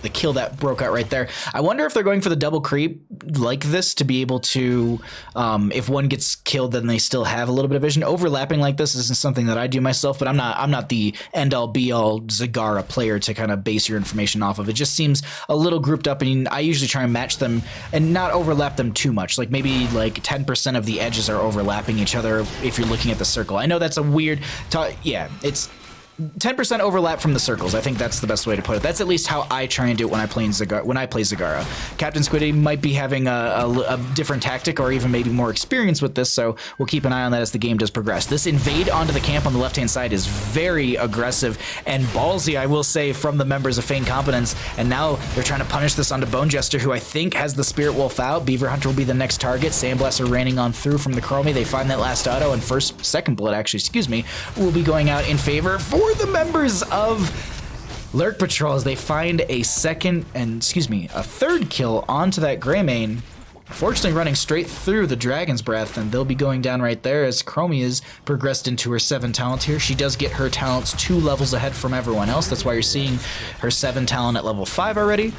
the kill that broke out right there. I wonder if they're going for the double creep like this to be able to, if one gets killed, then they still have a little bit of vision. Overlapping like this isn't something that I do myself, but I'm not the end all be all Zagara player to kind of base your information off of. It just seems a little grouped up, and I usually try and match them and not overlap them too much. Like maybe like 10% of the edges are overlapping each other if you're looking at the circle. I know that's a weird, yeah, it's 10% overlap from the circles. I think that's the best way to put it. That's at least how I try and do it when I play Zagara. Captain Squiddy might be having a different tactic or even maybe more experience with this, so we'll keep an eye on that as the game does progress. This invade onto the camp on the left-hand side is very aggressive and ballsy, I will say, from the members of Feigned Competence, and now they're trying to punish this onto Bone Jester, who I think has the Spirit Wolf out. Beaver Hunter will be the next target. Sandblaster raining on through from the Chromie. They find that last auto, and second blood, actually, excuse me, will be going out in favor for the members of Lurk Patrol as they find a third kill onto that Greymane. Fortunately running straight through the Dragon's Breath, and they'll be going down right there as Chromie is progressed into her 7 talent here. She does get her talents 2 levels ahead from everyone else. That's why you're seeing her 7 talent at level 5 already.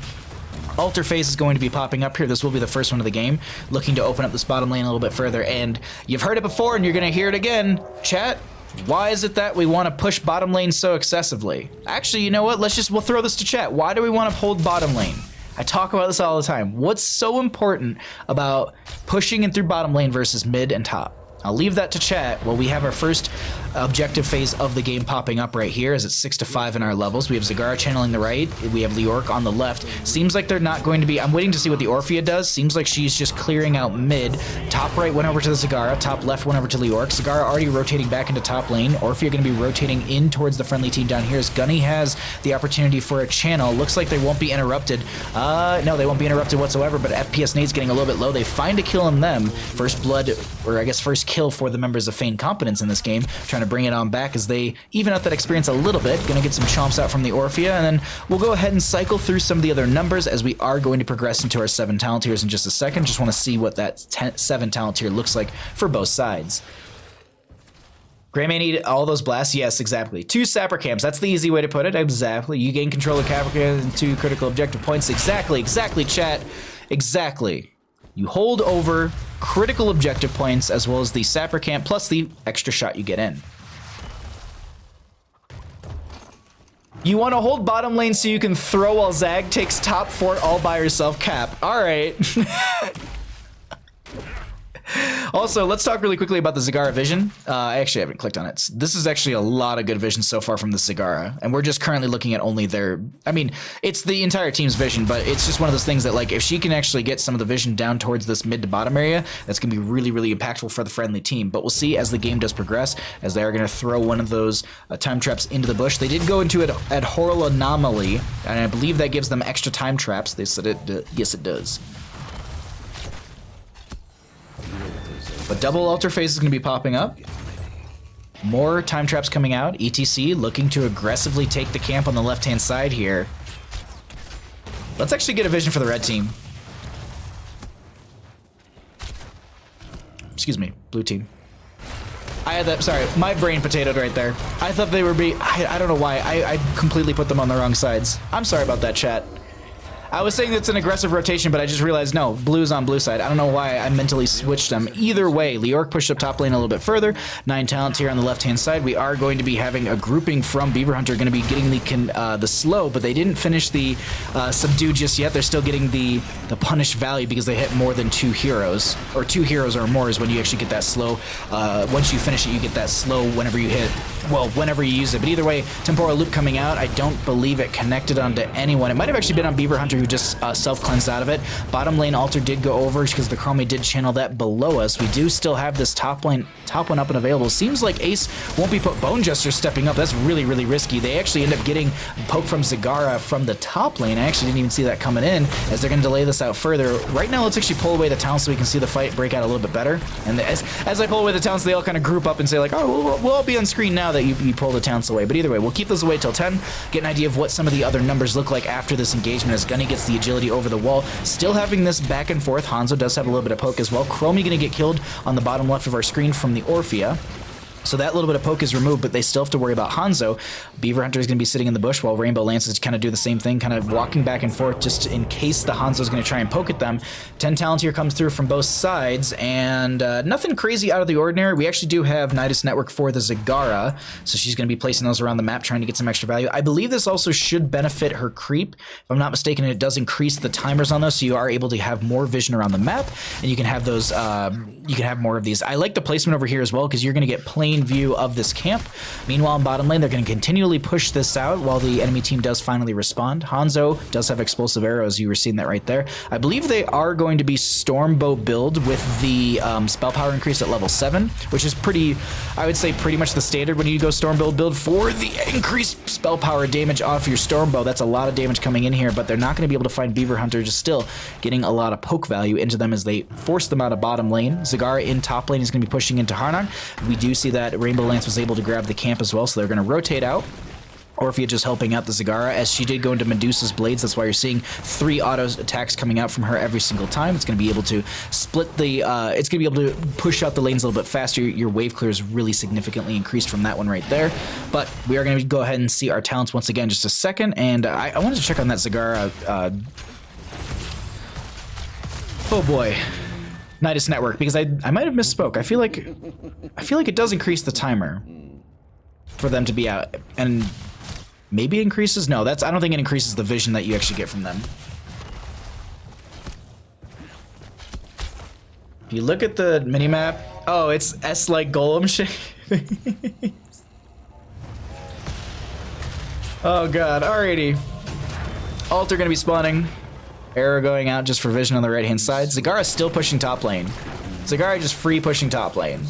Altar Phase is going to be popping up here. This will be the first one of the game, looking to open up this bottom lane a little bit further, and you've heard it before and you're going to hear it again. Chat, why is it that we want to push bottom lane so excessively? Actually, you know what? We'll throw this to chat. Why do we want to hold bottom lane? I talk about this all the time. What's so important about pushing in through bottom lane versus mid and top? I'll leave that to chat while we have our first objective phase of the game popping up right here as it's 6-5 in our levels. We have Zagara channeling the right. We have Lurk on the left. Seems like they're not going to be... I'm waiting to see what the Orphea does. Seems like she's just clearing out mid. Top right went over to the Zagara. Top left went over to Lurk. Zagara already rotating back into top lane. Orphea going to be rotating in towards the friendly team down here as Gunny has the opportunity for a channel. Looks like they won't be interrupted. No, they won't be interrupted whatsoever, but FPS nade's getting a little bit low. They find a kill on them. First blood, or I guess first kill for the members of Feigned Competence in this game, trying to bring it on back as they even out that experience a little bit. Gonna get some chomps out from the Orphea, and then we'll go ahead and cycle through some of the other numbers as we are going to progress into our 7 talent tiers in just a second. Just want to see what that 7 talent tier looks like for both sides. Greymane need all those blasts? Yes, exactly. 2 Sapper Camps. That's the easy way to put it. Exactly. You gain control of Capricorn and 2 critical objective points. Exactly, chat. Exactly. You hold over critical objective points as well as the Sapper Camp plus the extra shot you get in. You want to hold bottom lane so you can throw while Zag takes top fort all by herself. Cap. All right. Also, let's talk really quickly about the Zagara vision. I actually haven't clicked on it. This is actually a lot of good vision so far from the Zagara, and we're just currently looking at only their... I mean, it's the entire team's vision, but it's just one of those things that, like, if she can actually get some of the vision down towards this mid to bottom area, that's going to be really, really impactful for the friendly team. But we'll see as the game does progress, as they are going to throw one of those time traps into the bush. They did go into it at Horror Anomaly, and I believe that gives them extra time traps. They said it, yes, it does. But double altar phase is going to be popping up. More time traps coming out. ETC looking to aggressively take the camp on the left-hand side here. Let's actually get a vision for the red team. Excuse me, blue team. I had that, sorry, my brain potatoed right there. I thought they were I don't know why. I completely put them on the wrong sides. I'm sorry about that, chat. I was saying it's an aggressive rotation, but I just realized, no, blue's on blue side. I don't know why I mentally switched them. Either way, Lurk pushed up top lane a little bit further. 9 talents here on the left-hand side. We are going to be having a grouping from Beaver Hunter, going to be getting the slow, but they didn't finish the subdue just yet. They're still getting the punish value because they hit more than 2 heroes, or 2 heroes or more is when you actually get that slow. Once you finish it, you get that slow whenever you hit, well, whenever you use it. But either way, Temporal Loop coming out. I don't believe it connected onto anyone. It might have actually been on Beaver Hunter, who just self-cleansed out of it. Bottom lane altar did go over because the Chromie did channel that below us. We do still have this top one up and available. Seems like Ace won't be put. Bone Jester stepping up. That's really, really risky. They actually end up getting poke from Zagara from the top lane. I actually didn't even see that coming in as they're going to delay this out further. Right now, let's actually pull away the talents so we can see the fight break out a little bit better. And as I pull away the talents, they all kind of group up and say like, oh, we'll all be on screen now that you pull the talents away. But either way, we'll keep those away till 10. Get an idea of what some of the other numbers look like after this engagement as Gunny gets the agility over the wall. Still having this back and forth. Hanzo does have a little bit of poke as well. Chromie going to get killed on the bottom left of our screen from the Orphea. So that little bit of poke is removed, but they still have to worry about Hanzo. Beaver Hunter is going to be sitting in the bush while Rainbow Lances kind of do the same thing, kind of walking back and forth just in case the Hanzo is going to try and poke at them. 10 talent here comes through from both sides, and nothing crazy out of the ordinary. We actually do have Nidus Network for the Zagara, so she's going to be placing those around the map, trying to get some extra value. I believe this also should benefit her creep. If I'm not mistaken, it does increase the timers on those, so you are able to have more vision around the map, and you can have those, you can have more of these. I like the placement over here as well, because you're going to get plain view of this camp. Meanwhile, in bottom lane, they're going to continually push this out while the enemy team does finally respond. Hanzo does have explosive arrows. You were seeing that right there. I believe they are going to be Stormbow build with the spell power increase at level 7, which is pretty, I would say, pretty much the standard when you go Stormbow build for the increased spell power damage off your Stormbow. That's a lot of damage coming in here, but they're not going to be able to find Beaver Hunter, just still getting a lot of poke value into them as they force them out of bottom lane. Zagara in top lane is going to be pushing into Harnag. We do see that Rainbow Lance was able to grab the camp as well, so they're going to rotate out. Orphea just helping out the Zagara as she did go into Medusa's blades. That's why you're seeing 3 auto attacks coming out from her every single time. It's going to be able to split the, it's going to be able to push out the lanes a little bit faster. Your wave clear is really significantly increased from that one right there. But we are going to go ahead and see our talents once again just a second. And I wanted to check on that Zagara. Oh boy. Nidus Network, because I might have misspoke. I feel like it does increase the timer for them to be out, and maybe it increases. No, I don't think it increases the vision that you actually get from them. If you look at the minimap, oh, it's S like golem shape. Oh god, alrighty. Altar gonna be spawning. Arrow going out just for vision on the right hand side. Zagara still pushing top lane. Zagara just free pushing top lane.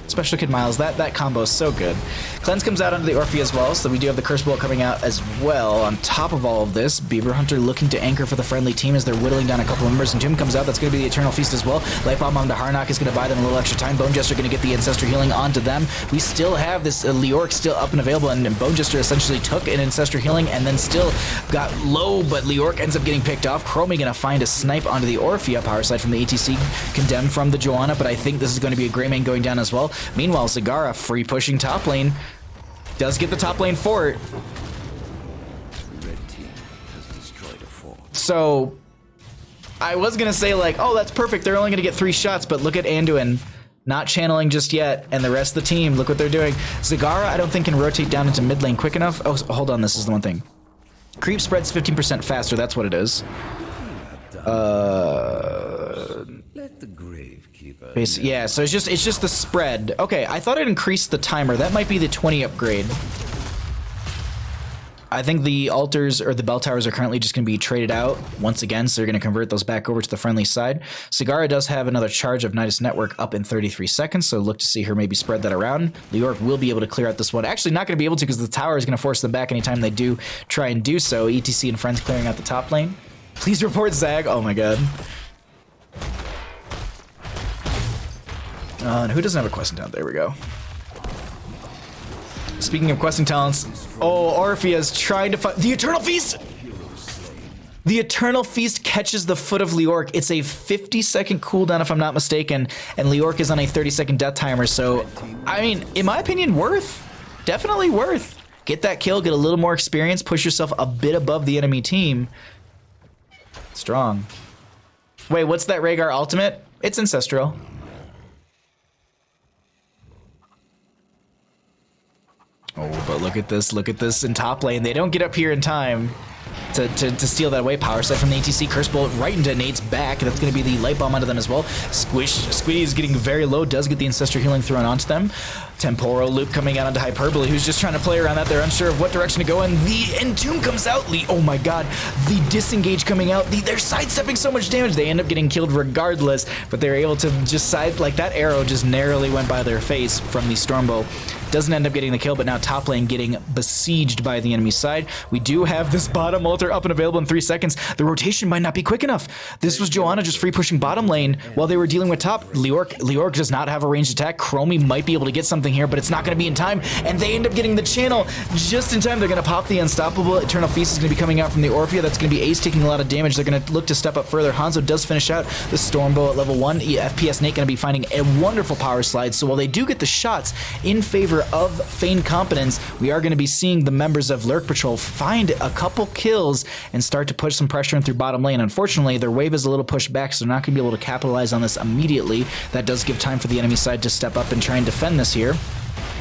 Special Kid Miles, that combo is so good. Cleanse comes out onto the Orphea as well, so we do have the Curse Bolt coming out as well. On top of all of this, Beaver Hunter looking to anchor for the friendly team as they're whittling down a couple of members. And Tomb comes out, that's going to be the Eternal Feast as well. Light Bomb onto Harnag is going to buy them a little extra time. Bone Jester going to get the Ancestor Healing onto them. We still have this Lurk still up and available, and Bone Jester essentially took an Ancestor Healing and then still got low, but Lurk ends up getting picked off. Chromie going to find a snipe onto the Orphea, power side from the ETC, condemned from the Joanna, but I think this is going to be a Greymane going down as well. Meanwhile, Zagara free pushing top lane. Does get the top lane fort. Red team has destroyed a fort. So I was gonna say like, oh, that's perfect. They're only gonna get 3 shots, but look at Anduin not channeling just yet, and the rest of the team, look what they're doing. Zagara, I don't think can rotate down into mid lane quick enough. Oh, hold on, this is the one thing. Creep spreads 15% faster. That's what it is. Let the grave keeper. Yeah, so it's just the spread. Okay, I thought it increased the timer. That might be the 20 upgrade. I think the altars or the bell towers are currently just going to be traded out once again, so they're going to convert those back over to the friendly side. Zagara does have another charge of Nidus Network up in 33 seconds, so look to see her maybe spread that around. Lurk will be able to clear out this one. Actually, not going to be able to because the tower is going to force them back anytime they do try and do so. ETC and friends clearing out the top lane. Please report Zag. Oh my god. And who doesn't have a questing talent? There we go. Speaking of questing talents, oh, Orphea's trying to find the Eternal Feast! The Eternal Feast catches the foot of Lurk. It's a 50-second cooldown, if I'm not mistaken, and Lurk is on a 30-second death timer, so, I mean, in my opinion, worth. Definitely worth. Get that kill, get a little more experience, push yourself a bit above the enemy team. Strong. Wait, what's that Rhaegar ultimate? It's Ancestral. Oh, but look at this in top lane. They don't get up here in time to steal that away. Power set from the ETC. Curse Bolt right into Nate's back. That's going to be the Light Bomb onto them as well. Squiddy is getting very low. Does get the Ancestor Healing thrown onto them. Temporal Loop coming out onto Hyperbole, who's just trying to play around that. They're unsure of what direction to go, and the Entomb comes out. Oh my god. The Disengage coming out. They're sidestepping so much damage. They end up getting killed regardless, but they're able to just side, like that arrow just narrowly went by their face from the Stormbow. Doesn't end up getting the kill, but now top lane getting besieged by the enemy side. We do have this bottom ultimate Hunter up and available in 3 seconds. The rotation might not be quick enough. This was Joanna just free pushing bottom lane while they were dealing with top. Lurk does not have a ranged attack. Chromie might be able to get something here, but it's not going to be in time, and they end up getting the channel just in time. They're going to pop the Unstoppable. Eternal Feast is going to be coming out from the Orphea. That's going to be Ace taking a lot of damage. They're going to look to step up further. Hanzo does finish out the Stormbow at level 1. FPS Nate going to be finding a wonderful power slide. So while they do get the shots in favor of Feigned Competence, we are going to be seeing the members of Lurk Patrol find a couple kills and start to push some pressure in through bottom lane. Unfortunately, their wave is a little pushed back, so they're not going to be able to capitalize on this immediately. That does give time for the enemy side to step up and try and defend this here.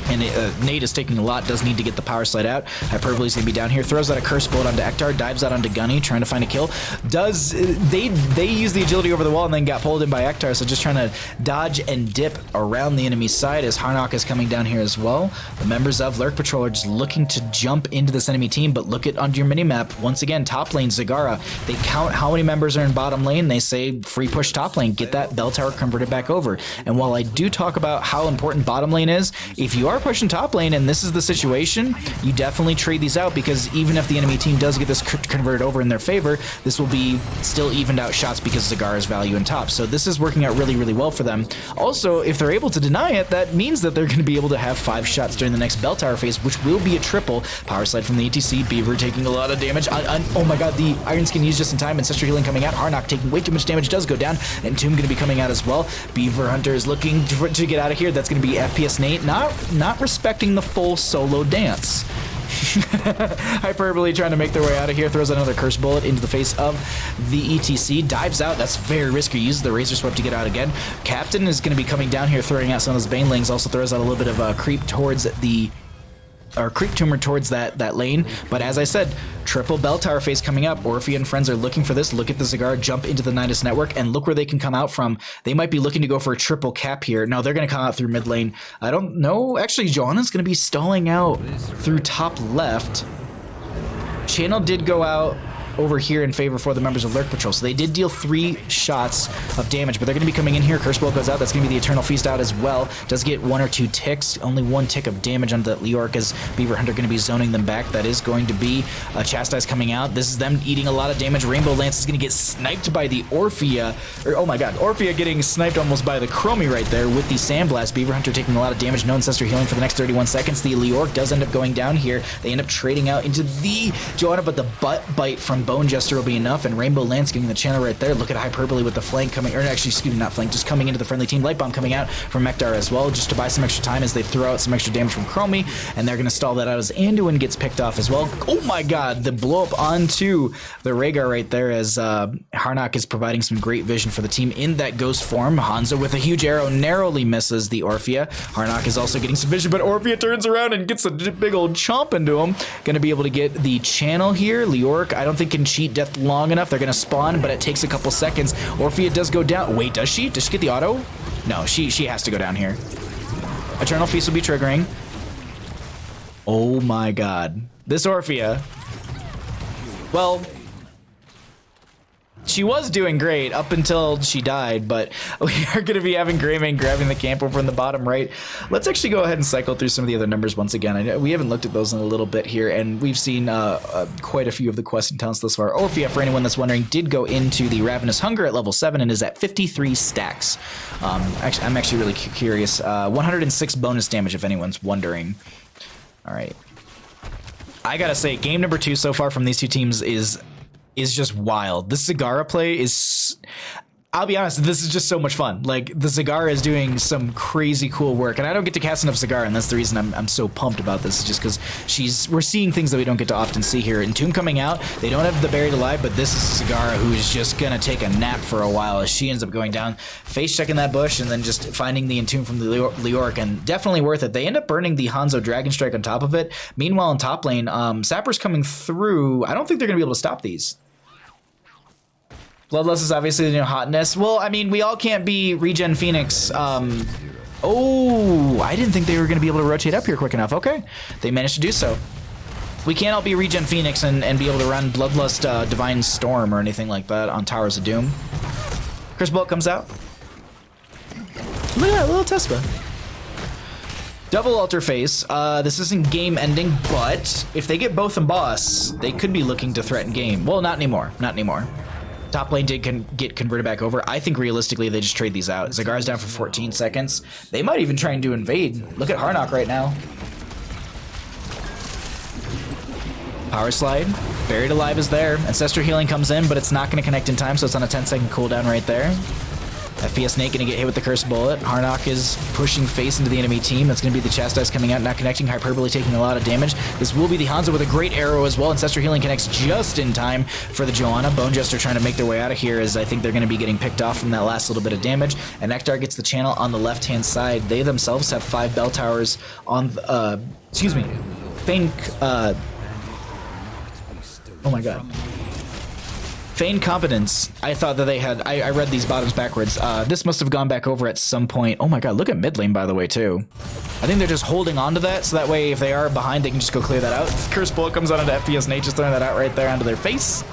And Nate is taking a lot, does need to get the power slide out. Hyperbole is going to be down here, throws out a curse bolt onto Ektar, dives out onto Gunny, trying to find a kill. They use the agility over the wall and then got pulled in by Ektar, so just trying to dodge and dip around the enemy's side as Harnock is coming down here as well. The members of Lurk Patrol are just looking to jump into this enemy team, but look at onto your minimap. Once again, top lane, Zagara. They count how many members are in bottom lane. They say free push top lane, get that bell tower converted back over. And while I do talk about how important bottom lane is, if you are pushing top lane and this is the situation, you definitely trade these out, because even if the enemy team does get this converted over in their favor, this will be still evened out shots because Zagara's value in top. So this is working out really, really well for them. Also, if they're able to deny it, that means that they're going to be able to have 5 shots during the next bell tower phase, which will be a triple. Power slide from the ETC. Beaver taking a lot of damage. Oh my god, the Iron Skin used just in time. Ancestral Healing coming out. Harnock taking way too much damage, does go down. And Tomb going to be coming out as well. Beaver Hunter is looking to get out of here. That's going to be FPS Nate. Not respecting the full solo dance. Hyperbole trying to make their way out of here, throws another curse bullet into the face of the ETC, dives out. That's very risky. Uses the Razor Sweep to get out again. Captain is going to be coming down here, throwing out some of those Banelings. Also throws out a little bit of creep towards the creep tumor towards that lane. But as I said, triple bell tower phase coming up. Orphea and friends are looking for this. Look at the Zagara jump into the Nidus network and look where they can come out from. They might be looking to go for a triple cap here. No, they're going to come out through mid lane. I don't know. Actually, Joanna's going to be stalling out through top left. Channel did go out over here in favor for the members of Lurk Patrol. So they did deal 3 shots of damage, but they're going to be coming in here. Curse Bolt goes out. That's going to be the Eternal Feast out as well. Does get 1 or 2 ticks. Only 1 tick of damage on the Lurk as Beaver Hunter going to be zoning them back. That is going to be a Chastise coming out. This is them eating a lot of damage. Rainbow Lance is going to get sniped by the Orphea. Oh my god, Orphea getting sniped almost by the Chromie right there with the Sandblast. Beaver Hunter taking a lot of damage. No Ancestor Healing for the next 31 seconds. The Lurk does end up going down here. They end up trading out into the Joanna, but the butt bite from Bone Jester will be enough, and Rainbow Lance getting the channel right there. Look at Hyperbole with the flank coming, or actually, excuse me, not flank, just coming into the friendly team. Light Bomb coming out from Ektar as well, just to buy some extra time as they throw out some extra damage from Chromie, and they're going to stall that out as Anduin gets picked off as well. Oh my god, the blow up onto the Rhaegar right there as Harnock is providing some great vision for the team in that ghost form. Hanzo with a huge arrow narrowly misses the Orphea. Harnock is also getting some vision, but Orphea turns around and gets a big old chomp into him. Going to be able to get the channel here. Lurk, I don't think can cheat death long enough. They're going to spawn, but it takes a couple seconds. Orphea does go down. Wait, does she? Does she get the auto? No, she has to go down here. Eternal Feast will be triggering. Oh my god. This Orphea. Well, she was doing great up until she died, but we are going to be having Greymane grabbing the camp over in the bottom right. Let's actually go ahead and cycle through some of the other numbers once again. I know we haven't looked at those in a little bit here, and we've seen quite a few of the questing talents thus far. Orphea, for anyone that's wondering, did go into the Ravenous Hunger at level 7 and is at 53 stacks. I'm actually really curious. 106 bonus damage, if anyone's wondering. All right. I gotta say, game number 2 so far from these two teams is just wild. This Zagara play is, I'll be honest, this is just so much fun. Like, the Zagara is doing some crazy cool work, and I don't get to cast enough Zagara, and that's the reason I'm so pumped about this, just because we're seeing things that we don't get to often see here. Entomb coming out, they don't have the Buried Alive, but this is Zagara who is just gonna take a nap for a while as she ends up going down, face checking that bush, and then just finding the Entomb from the Lurk, and definitely worth it. They end up burning the Hanzo Dragon Strike on top of it. Meanwhile, in top lane, Sapper's coming through. I don't think they're gonna be able to stop these. Bloodlust is obviously the new hotness. Well, I mean, we all can't be regen Phoenix. Oh, I didn't think they were going to be able to rotate up here quick enough. Okay, they managed to do so. We can't all be regen Phoenix and be able to run Bloodlust Divine Storm or anything like that on Towers of Doom. Curse Bolt comes out. Look at that little Tespa. Double altar phase. This isn't game ending, but if they get both in boss, they could be looking to threaten game. Well, not anymore. Not anymore. Top lane did get converted back over. I think realistically they just trade these out. Zagar's down for 14 seconds. They might even try and do invade. Look at Harnock right now. Power slide. Buried Alive is there. Ancestral Healing comes in, but it's not going to connect in time, so it's on a 10-second cooldown right there. FPS Nate going to get hit with the Cursed Bullet. Harnock is pushing face into the enemy team. That's going to be the Chastise coming out, not connecting. Hyperbole taking a lot of damage. This will be the Hanzo with a great arrow as well. Ancestral Healing connects just in time for the Joanna. Bone Jester trying to make their way out of here, as I think they're going to be getting picked off from that last little bit of damage. And Nektar gets the channel on the left-hand side. They themselves have 5 bell towers on, excuse me, Feigned, oh my god. Feigned Competence. I thought that they had... I read these bottoms backwards. This must have gone back over at some point. Oh my god, look at mid lane, by the way, too. I think they're just holding on to that, so that way if they are behind, they can just go clear that out. Cursed Bullet comes out into FPS Nate, just throwing that out right there onto their face.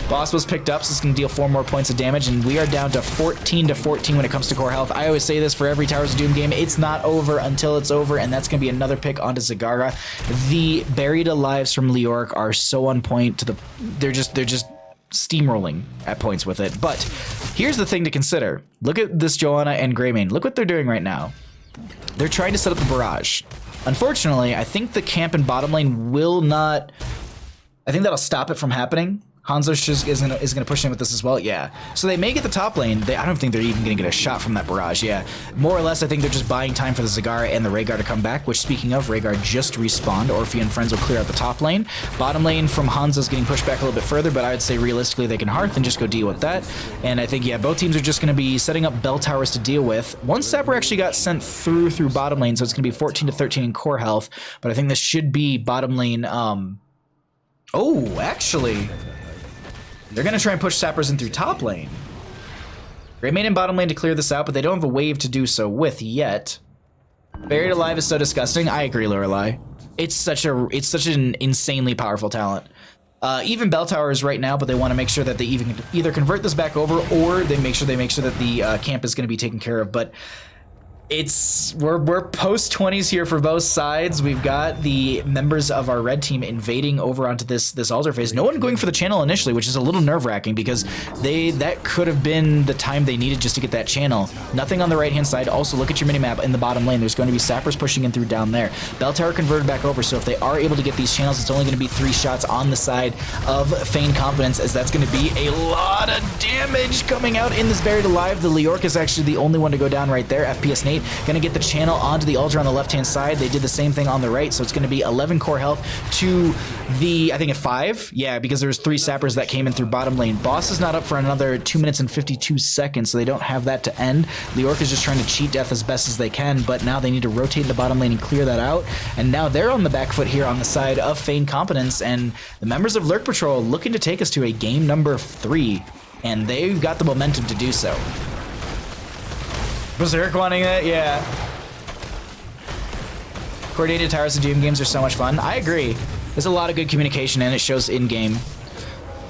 Boss was picked up, so it's going to deal 4 more points of damage, and we are down to 14 to 14 when it comes to core health. I always say this for every Towers of Doom game. It's not over until it's over, and that's going to be another pick onto Zagara. The Buried Alives from Lurk are so on point to the... They're just steamrolling at points with it. But here's the thing to consider. Look at this Joanna and Greymane. Look what they're doing right now. They're trying to set up the barrage. Unfortunately, I think the camp in bottom lane will not... I think that'll stop it from happening. Hanzo just is gonna push in with this as well. Yeah. So they may get the top lane. I don't think they're even gonna get a shot from that barrage. Yeah. More or less, I think they're just buying time for the Zagara and the Rhaegar to come back. Which, speaking of, Rhaegar just respawned. Orpheus and friends will clear out the top lane. Bottom lane from Hanzo's getting pushed back a little bit further, but I would say realistically they can Hearth and just go deal with that. And I think, yeah, both teams are just gonna be setting up bell towers to deal with. One Sapper actually got sent through bottom lane, so it's gonna be 14 to 13 in core health. But I think this should be bottom lane. Oh, actually. They're going to try and push Sappers in through top lane. Greymane in bottom lane to clear this out, but they don't have a wave to do so with yet. Buried Alive is so disgusting. I agree, Lorelei. It's such an insanely powerful talent. Even bell towers right now, but they want to make sure that they either convert this back over or they make sure that the camp is going to be taken care of. But we're post 20s here for both sides. We've got the members of our red team invading over onto this altar phase. No one going for the channel initially, which is a little nerve-wracking because that could have been the time they needed just to get that channel. Nothing on the right-hand side. Also, look at your minimap in the bottom lane. There's going to be Sappers pushing in through down there. Bell tower converted back over, so if they are able to get these channels, it's only going to be 3 shots on the side of Feigned Competence, as that's going to be a lot of damage coming out in this Buried Alive. The Lurk is actually the only one to go down right there. FPS Nate gonna get the channel onto the altar on the left-hand side. They did the same thing on the right, so it's gonna be 11 core health to the, I think, at 5? Yeah, because there's 3 Sappers that came in through bottom lane. Boss is not up for another 2 minutes and 52 seconds, so they don't have that to end. Lurk is just trying to cheat death as best as they can, but now they need to rotate the bottom lane and clear that out, and now they're on the back foot here on the side of Feigned Competence, and the members of Lurk Patrol looking to take us to a game number 3, and they've got the momentum to do so. Berserk wanting it? Yeah. Coordinated Towers of Doom games are so much fun. I agree. There's a lot of good communication and it shows in-game.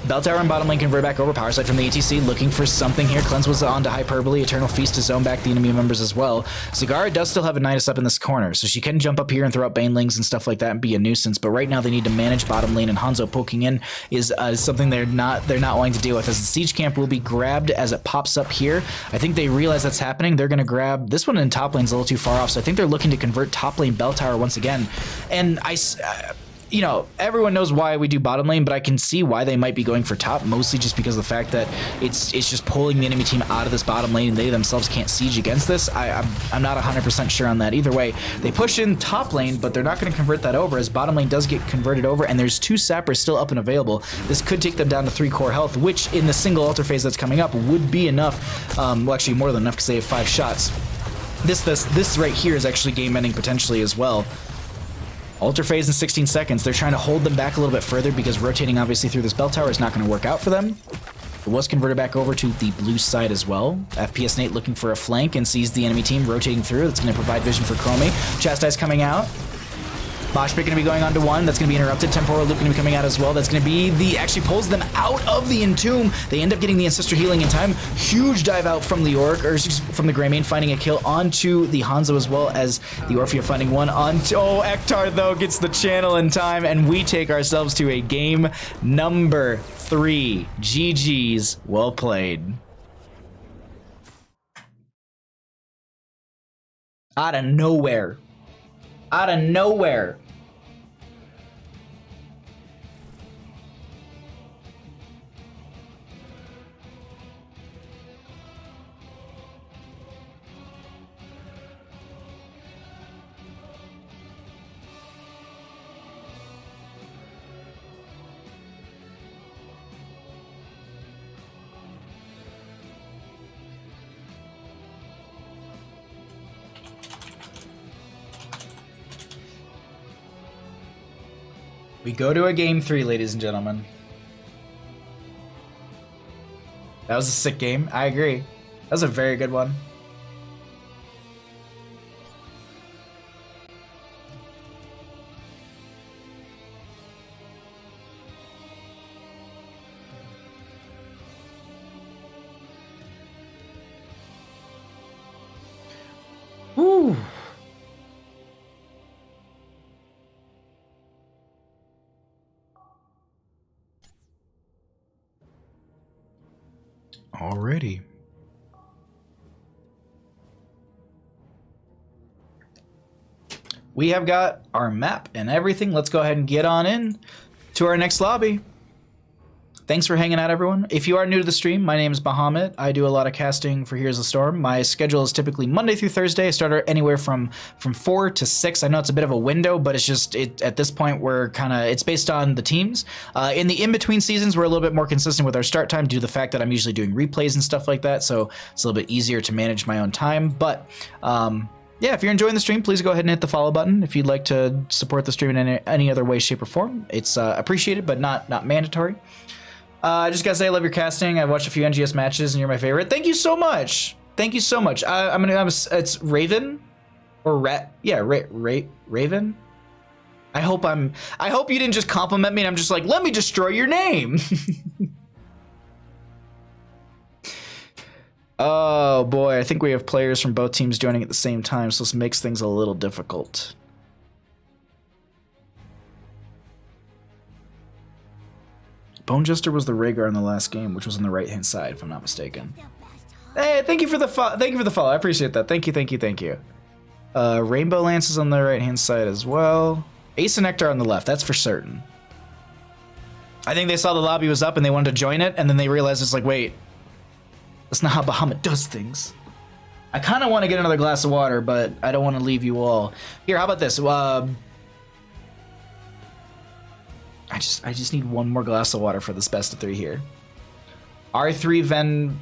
Bell Tower and bottom lane convert back over. Power slide from the ATC, looking for something here. Cleanse was on to Hyperbole. Eternal Feast to zone back the enemy members as well. Zagara does still have a Nidus up in this corner, so she can jump up here and throw out Banelings and stuff like that and be a nuisance, but right now they need to manage bottom lane, and Hanzo poking in is something they're not wanting to deal with, as the siege camp will be grabbed as it pops up here. I think they realize that's happening. They're going to grab this one in top lane's a little too far off, so I think they're looking to convert top lane Bell Tower once again. And you know, everyone knows why we do bottom lane, but I can see why they might be going for top, mostly just because of the fact that it's just pulling the enemy team out of this bottom lane and they themselves can't siege against this. I'm not 100% sure on that. Either way, they push in top lane, but they're not going to convert that over, as bottom lane does get converted over, and there's 2 Sappers still up and available. This could take them down to 3 core health, which in the single altar phase that's coming up would be enough, well, actually more than enough, because they have 5 shots. This right here is actually game ending potentially as well. Altar phase in 16 seconds. They're trying to hold them back a little bit further because rotating obviously through this bell tower is not going to work out for them. It was converted back over to the blue side as well. FPS Nate looking for a flank and sees the enemy team rotating through. That's going to provide vision for Chromie. Chastise coming out. Bosch Pit going to be going on to 1. That's going to be interrupted. Temporal Loop going to be coming out as well. That's going to be the... Actually pulls them out of the Entomb. They end up getting the Ancestor healing in time. Huge dive out from the Orc, or from the Greymane, finding a kill onto the Hanzo as well as the Orphea finding one onto... Oh, Ektar, though, gets the channel in time, and we take ourselves to a game number 3. GG's. Well played. Out of nowhere. Out of nowhere. We go to a game 3, ladies and gentlemen. That was a sick game. I agree. That was a very good one. Woo. Alrighty. We have got our map and everything. Let's go ahead and get on in to our next lobby. Thanks for hanging out, everyone. If you are new to the stream, my name is Bahamut. I do a lot of casting for Here's the Storm. My schedule is typically Monday through Thursday. I start anywhere from 4 to 6. I know it's a bit of a window, but it's just at this point we're kind of, it's based on the teams. In the in-between seasons, we're a little bit more consistent with our start time due to the fact that I'm usually doing replays and stuff like that, so it's a little bit easier to manage my own time. But yeah, if you're enjoying the stream, please go ahead and hit the follow button. If you'd like to support the stream in any other way, shape, or form, it's appreciated, but not mandatory. I just gotta say I love your casting. I've watched a few NGS matches and you're my favorite. Thank you so much. Thank you so much. It's Raven or Raven. I hope you didn't just compliment me and I'm just like, let me destroy your name. Oh boy, I think we have players from both teams joining at the same time, so this makes things a little difficult. Bone Jester was the Rhaegar in the last game, which was on the right-hand side, if I'm not mistaken. Hey, thank you for the follow. I appreciate that. Thank you. Rainbow Lance is on the right-hand side as well. Ace and Nectar on the left. That's for certain. I think they saw the lobby was up and they wanted to join it, and then they realized it's like, wait, that's not how Bahamut does things. I kind of want to get another glass of water, but I don't want to leave you all. Here, how about this? I just need one more glass of water for this best of 3 here. R3 Ven...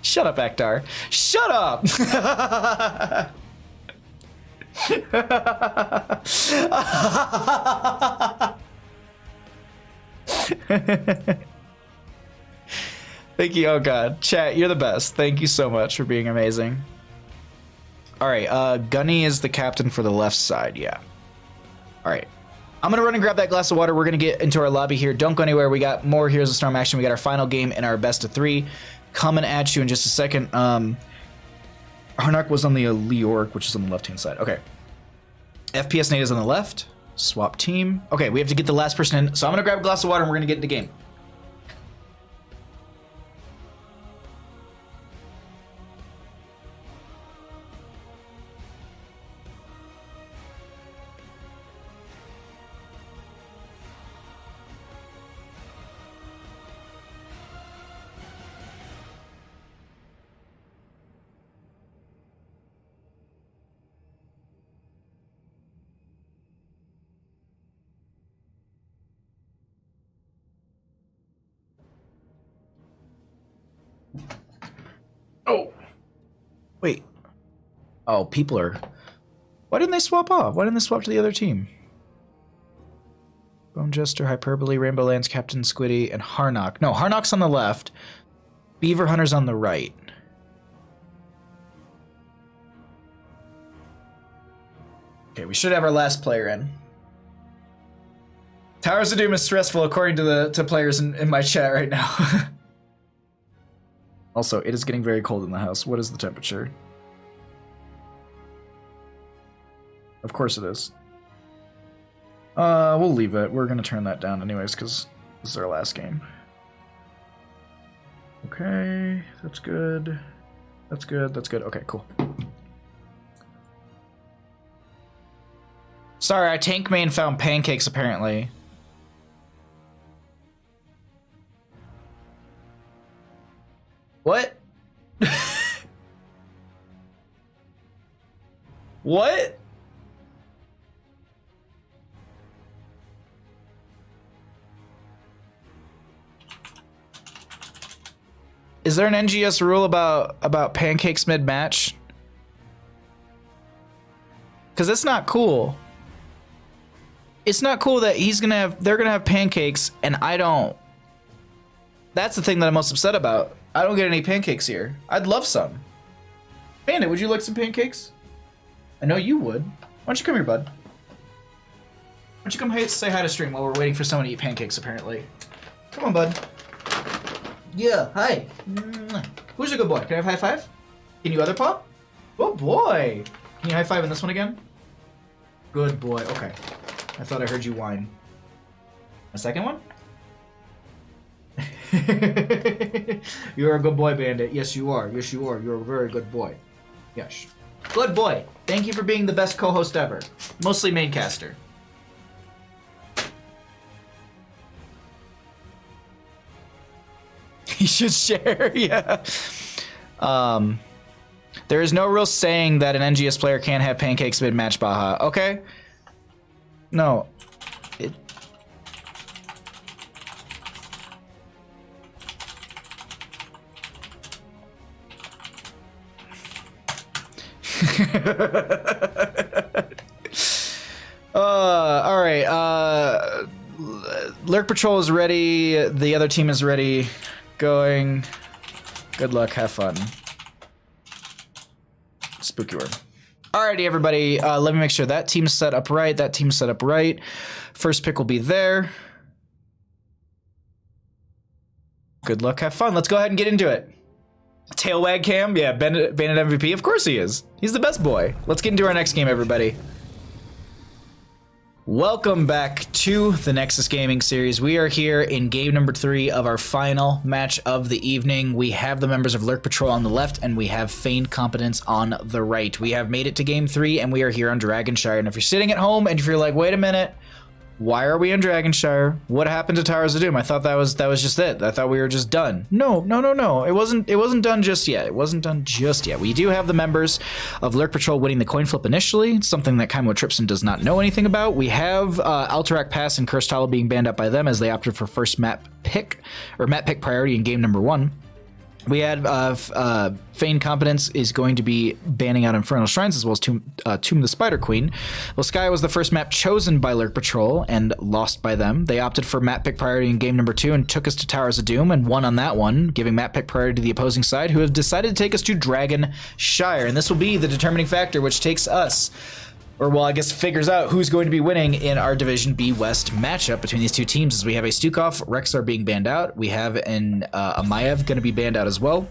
Shut up, Ektar. Shut up! Thank you. Oh god. Chat, you're the best. Thank you so much for being amazing. Alright, Gunny is the captain for the left side, yeah. Alright. I'm going to run and grab that glass of water. We're going to get into our lobby here. Don't go anywhere. We got more Here's the Storm action. We got our final game in our best of 3 coming at you in just a second. Harnak was on the Lurk, which is on the left-hand side. Okay. FPS Nate is on the left. Swap team. Okay, we have to get the last person in. So I'm going to grab a glass of water and we're going to get into game. Oh, wait. Oh, people are... Why didn't they swap off? Why didn't they swap to the other team? Bone Jester, Hyperbole, Rainbow Lance, Captain Squiddy, and Harnock. No, Harnock's on the left. Beaver Hunter's on the right. Okay, we should have our last player in. Towers of Doom is stressful according to players in my chat right now. Also, it is getting very cold in the house. What is the temperature? Of course it is. We'll leave it. We're gonna turn that down anyways, because this is our last game. Okay, that's good. That's good, that's good. Okay, cool. Sorry, I tank main found pancakes apparently. What? What? Is there an NGS rule about pancakes mid-match? Because it's not cool. It's not cool that they're gonna have pancakes and I don't. That's the thing that I'm most upset about. I don't get any pancakes here. I'd love some. Bandit, would you like some pancakes? I know you would. Why don't you come here, bud? Why don't you come say hi to stream while we're waiting for someone to eat pancakes, apparently. Come on, bud. Yeah, hi. Who's a good boy? Can I have high five? Can you other paw? Oh boy. Can you high five in this one again? Good boy. Okay. I thought I heard you whine. A second one? You're a good boy, Bandit. Yes, you are. Yes, you are. You're a very good boy. Yes. Good boy. Thank you for being the best co-host ever. Mostly maincaster. You should share, yeah. There is no real saying that an NGS player can't have pancakes mid-match, Baja. Okay? No. All right. Lurk Patrol is ready. The other team is ready. Going. Good luck. Have fun. Spooky word. Alrighty, everybody. Let me make sure that team's set up right. That team's set up right. First pick will be there. Good luck. Have fun. Let's go ahead and get into it. Tail wag cam. Yeah, Bandit MVP. Of course he is. He's the best boy. Let's get into our next game, everybody. Welcome back to the Nexus Gaming Series. We are here in game number 3 of our final match of the evening. We have the members of Lurk Patrol on the left, and we have Feigned Competence on the right. We have made it to game 3, and we are here on Dragonshire. And if you're sitting at home and if you're like, wait a minute, why are we in Dragonshire? What happened to Towers of Doom? I thought that was just it. I thought we were just done. No. It wasn't done just yet. It wasn't done just yet. We do have the members of Lurk Patrol winning the coin flip initially, something that Kaimo Tripson does not know anything about. We have Alterac Pass and Cursed Hollow being banned out by them as they opted for first map pick priority in game number 1. We had Feigned Competence is going to be banning out Infernal Shrines as well as Tomb of the Spider Queen. Well, Sky was the first map chosen by Lurk Patrol and lost by them. They opted for map pick priority in game number 2 and took us to Towers of Doom and won on that one, giving map pick priority to the opposing side, who have decided to take us to Dragonshire. And this will be the determining factor which takes us, or well, I guess figures out who's going to be winning in our Division B West matchup between these two teams, as we have a Stukov, Rexar being banned out. We have an Amayev going to be banned out as well.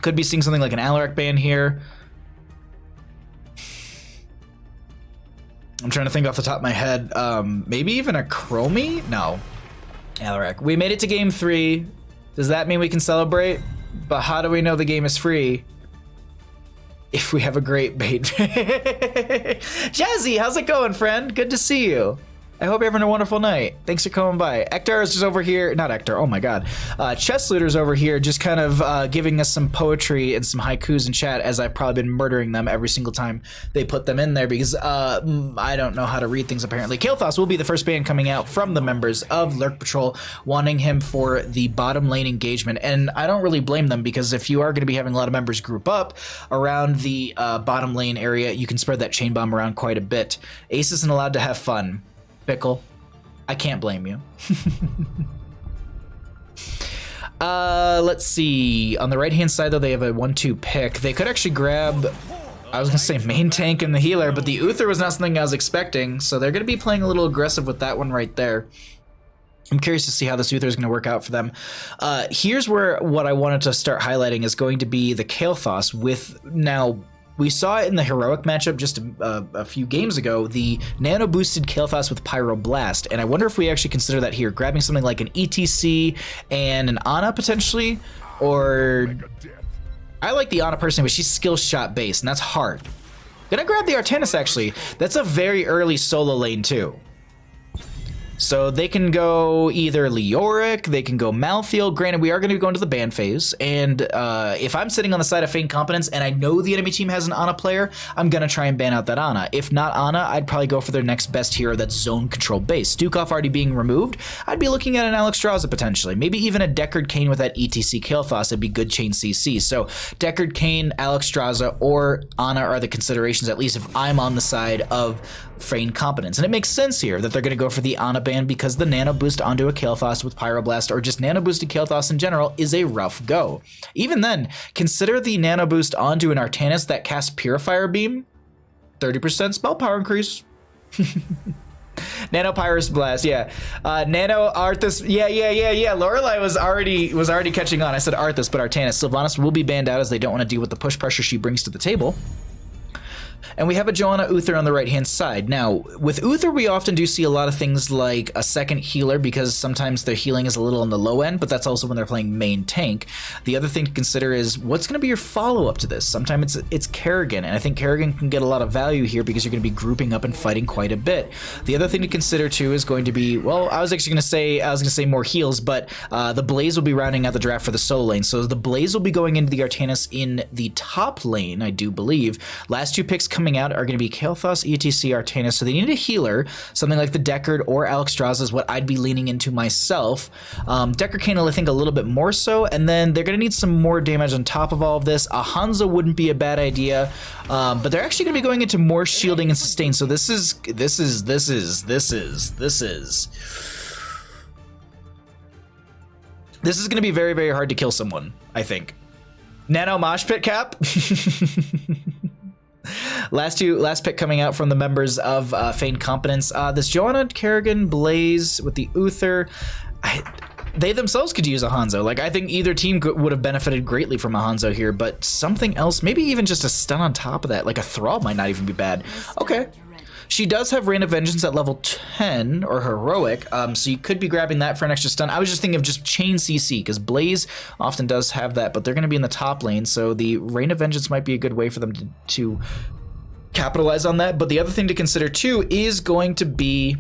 Could be seeing something like an Alarak ban here. I'm trying to think off the top of my head. Maybe even a Chromie? No. Alarak. We made it to game 3. Does that mean we can celebrate? But how do we know the game is free? If we have a great bait. Jazzy, how's it going, friend? Good to see you. I hope you're having a wonderful night. Thanks for coming by. Ektar is just over here. Not Ektar, oh my god. Chess Looter's over here just kind of giving us some poetry and some haikus in chat, as I've probably been murdering them every single time they put them in there because I don't know how to read things apparently. Kael'thas will be the first ban coming out from the members of Lurk Patrol, wanting him for the bottom lane engagement. And I don't really blame them, because if you are going to be having a lot of members group up around the bottom lane area, you can spread that chain bomb around quite a bit. Ace isn't allowed to have fun. Pickle, I can't blame you. Let's see. On the right-hand side, though, they have a 1-2 pick. They could actually grab I was gonna say main tank and the healer, but the Uther was not something I was expecting, so they're gonna be playing a little aggressive with that one right there. I'm curious to see how this Uther is going to work out for them. Here's where what I wanted to start highlighting is going to be the Kael'thas with now. We saw it in the heroic matchup just a few games ago, the nano boosted Kael'thas with Pyroblast, and I wonder if we actually consider that here, grabbing something like an ETC and an Ana potentially, or I like the Ana personally, but she's skill shot based, and that's hard. Gonna grab the Artanis actually. That's a very early solo lane too. So they can go either Leoric, they can go Malthael. Granted, we are going to be going to the ban phase, and if I'm sitting on the side of Feigned Competence and I know the enemy team has an Ana player, I'm going to try and ban out that Ana. If not Ana, I'd probably go for their next best hero that's zone control based. Stukov already being removed, I'd be looking at an Alexstrasza potentially. Maybe even a Deckard Cain with that ETC Kael'thas would be good chain CC. So Deckard Cain, Alexstrasza, or Ana are the considerations, at least if I'm on the side of Feigned Competence. And it makes sense here that they're going to go for the Ana ban because the nano boost onto a Kael'thas with Pyroblast, or just nano boosted Kael'thas in general, is a rough go. Even then, consider the nano boost onto an Artanis that casts Purifier Beam, 30% spell power increase. Nano Pyrus Blast, yeah. Nano Arthas, yeah. Lorelei was already catching on. I said Arthas, but Artanis. Sylvanas will be banned out as they don't want to deal with the push pressure she brings to the table. And we have a Johanna Uther on the right-hand side. Now, with Uther, we often do see a lot of things like a second healer because sometimes their healing is a little on the low end, but that's also when they're playing main tank. The other thing to consider is what's going to be your follow-up to this? Sometimes it's Kerrigan, and I think Kerrigan can get a lot of value here because you're going to be grouping up and fighting quite a bit. The other thing to consider, too, is going to be, well, I was going to say more heals, but the Blaze will be rounding out the draft for the solo lane. So the Blaze will be going into the Artanis in the top lane, I do believe. Last two picks coming out are going to be Kael'thas, ETC, Artanis, so they need a healer. Something like the Deckard or Alexstrasza is what I'd be leaning into myself. Deckard Cain, I think, a little bit more so, and then they're going to need some more damage on top of all of this. A Hanzo wouldn't be a bad idea, but they're actually going to be going into more shielding and sustain, so this is going to be very, very hard to kill someone, I think. Nano Mosh Pit Cap. Last pick coming out from the members of Feigned Competence. This Johanna, Kerrigan, Blaze with the Uther. They themselves could use a Hanzo. Like, I think either team would have benefited greatly from a Hanzo here, but something else, maybe even just a stun on top of that. Like a Thrall might not even be bad. Okay. She does have Rain of Vengeance at level 10, or Heroic, so you could be grabbing that for an extra stun. I was just thinking of just chain CC, because Blaze often does have that, but they're going to be in the top lane, so the Rain of Vengeance might be a good way for them to capitalize on that. But the other thing to consider, too, is going to be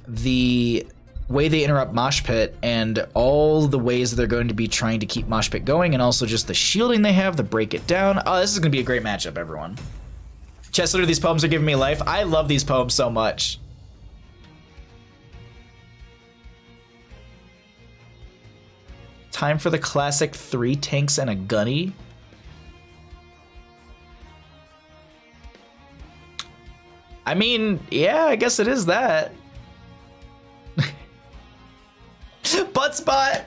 the way they interrupt Mosh Pit and all the ways that they're going to be trying to keep Mosh Pit going, and also just the shielding they have, the break it down. Oh, this is going to be a great matchup, everyone. Chester, these poems are giving me life. I love these poems so much. Time for the classic 3 tanks and a gunny. I mean, yeah, I guess it is that. Butt spot.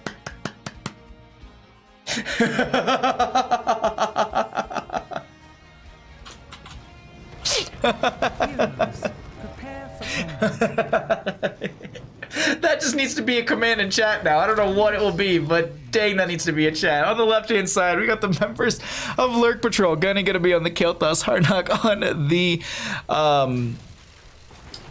That just needs to be a command in chat now. I don't know what it will be, but dang, that needs to be a chat. On the left-hand side, we got the members of Lurk Patrol. Gunny gonna be on the Kael'thas, Hardknock on the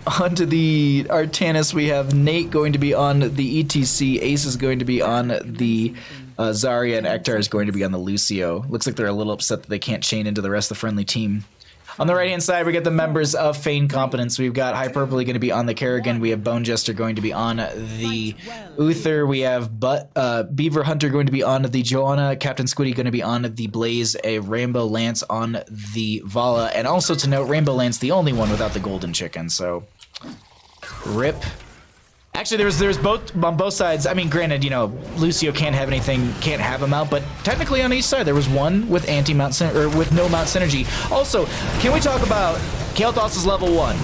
onto the Artanis. We have Nate going to be on the ETC. Ace is going to be on the Zarya, and Ektar is going to be on the Lucio. Looks like they're a little upset that they can't chain into the rest of the friendly team. On the right-hand side, we got the members of Feigned Competence. We've got Hyperbole going to be on the Kerrigan. We have Bone Jester going to be on the Uther. We have Beaver Hunter going to be on the Johanna. Captain Squiddy going to be on the Blaze. A Rainbow Lance on the Vala. And also to note, Rainbow Lance the only one without the Golden Chicken. So, rip. Actually, there's both on both sides. I mean, granted, you know, Lucio can't have him out, but technically on each side there was one with anti-mount or with no mount synergy. Also, can we talk about Kael'thas' level 1?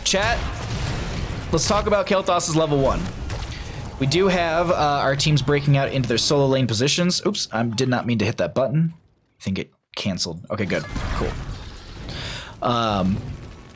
Chat, let's talk about Kael'thas' level 1. We do have our teams breaking out into their solo lane positions. Oops, I did not mean to hit that button. I think it canceled. Okay, good, cool.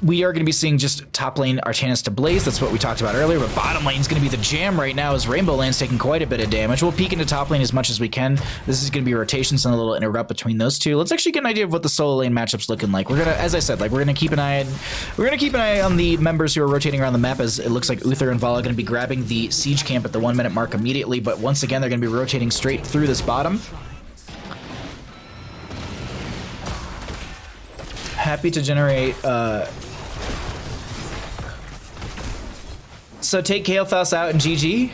We are going to be seeing just top lane Artanis to Blaze. That's what we talked about earlier. But bottom lane is going to be the jam right now as Rainbow Lane's taking quite a bit of damage. We'll peek into top lane as much as we can. This is going to be rotations and a little interrupt between those two. Let's actually get an idea of what the solo lane matchup's looking like. We're going to, as I said, like we're going to keep an eye on the members who are rotating around the map, as it looks like Uther and Vala are going to be grabbing the siege camp at the 1 minute mark immediately. But once again, they're going to be rotating straight through this bottom. Happy to generate so take Kael'thas out and GG.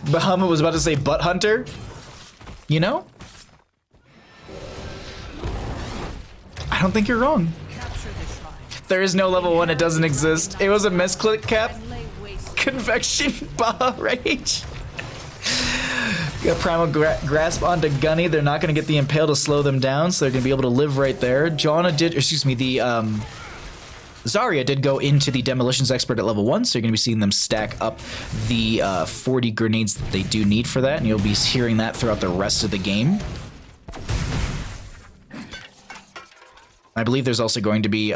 Bahamut was about to say butt hunter. You know? I don't think you're wrong. There is no level 1, it doesn't exist. It was a misclick cap. Convection Baha Rage. Got Primal Grasp onto Gunny. They're not going to get the Impale to slow them down, so they're going to be able to live right there. Janna did, excuse me, the Zarya did go into the Demolitions Expert at level 1, so you're going to be seeing them stack up the 40 grenades that they do need for that, and you'll be hearing that throughout the rest of the game. I believe there's also going to be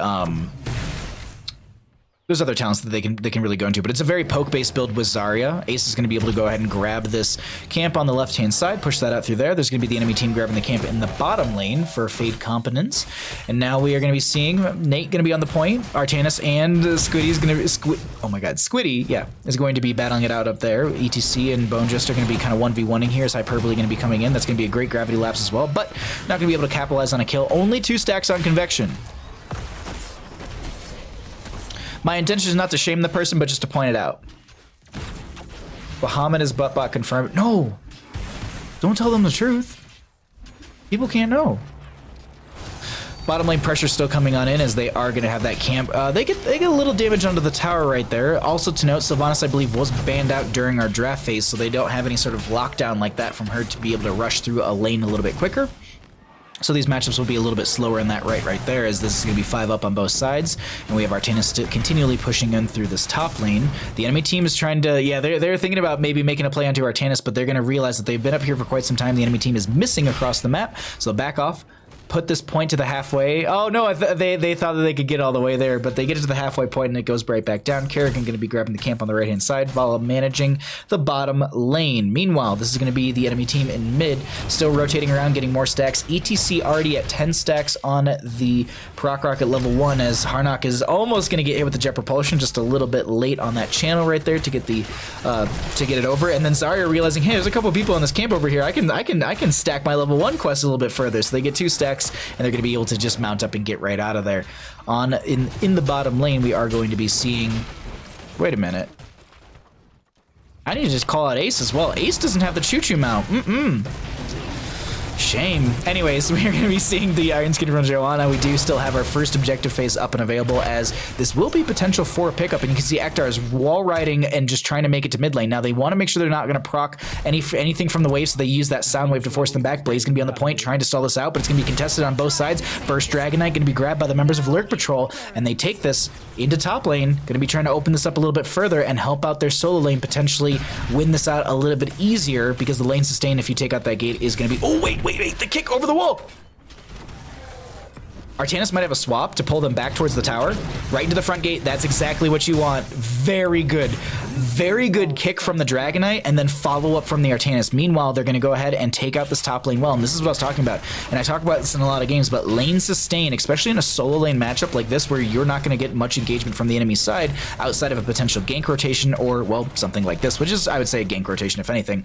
there's other talents that they can really go into, but it's a very poke-based build with Zarya. Ace is going to be able to go ahead and grab this camp on the left-hand side, push that out through there. There's going to be the enemy team grabbing the camp in the bottom lane for Fade Competence. And now we are going to be seeing Nate going to be on the point. Artanis and Squiddy is going to Squiddy, yeah, is going to be battling it out up there. ETC and Bone Just are going to be kind of 1v1ing here as Hyperbole going to be coming in. That's going to be a great gravity lapse as well, but not going to be able to capitalize on a kill. Only 2 stacks on Convection. My intention is not to shame the person, but just to point it out. Bahamut is buttbot confirmed. No! Don't tell them the truth. People can't know. Bottom lane pressure still coming on in as they are going to have that camp. They get a little damage onto the tower right there. Also to note, Sylvanas, I believe, was banned out during our draft phase, so they don't have any sort of lockdown like that from her to be able to rush through a lane a little bit quicker. So these matchups will be a little bit slower in that right there, as this is going to be 5 up on both sides, and we have Artanis continually pushing in through this top lane. The enemy team is trying to, yeah, they're thinking about maybe making a play onto Artanis, but they're going to realize that they've been up here for quite some time. The enemy team is missing across the map, so they'll back off. Put this point to the halfway. Oh no, they thought that they could get all the way there, but they get it to the halfway point and it goes right back down. Kerrigan going to be grabbing the camp on the right hand side, Vala managing the bottom lane. Meanwhile, this is going to be the enemy team in mid, still rotating around, getting more stacks. ETC already at 10 stacks on the Proc Rocket level 1, as Harnock is almost going to get hit with the Jet Propulsion, just a little bit late on that channel right there to get the to get it over. And then Zarya realizing, hey, there's a couple people in this camp over here. I can stack my level 1 quest a little bit further. So they get 2 stacks. And they're going to be able to just mount up and get right out of there. In the bottom lane, we are going to be seeing... Wait a minute. I need to just call out Ace as well. Ace doesn't have the choo-choo mount. Shame. Anyways, we're going to be seeing the Iron Skin from Joanna. We do still have our first objective phase up and available, as this will be potential for a pickup. And you can see Ektar is wall riding and just trying to make it to mid lane. Now they want to make sure they're not going to proc anything from the wave, so they use that sound wave to force them back. Blaze going to be on the point trying to stall this out, but it's going to be contested on both sides. First Dragon Knight going to be grabbed by the members of Lurk Patrol, and they take this into top lane. Going to be trying to open this up a little bit further and help out their solo lane, potentially win this out a little bit easier, because the lane sustain, if you take out that gate, is going to be... Oh, wait, the kick over the wall. Artanis might have a swap to pull them back towards the tower, right into the front gate. That's exactly what you want. Very good kick from the Dragon Knight, and then follow up from the Artanis. Meanwhile, they're going to go ahead and take out this top lane well, and this is what I was talking about. And I talk about this in a lot of games, but lane sustain, especially in a solo lane matchup like this, where you're not going to get much engagement from the enemy side outside of a potential gank rotation, or, well, something like this, which is, I would say, a gank rotation, if anything.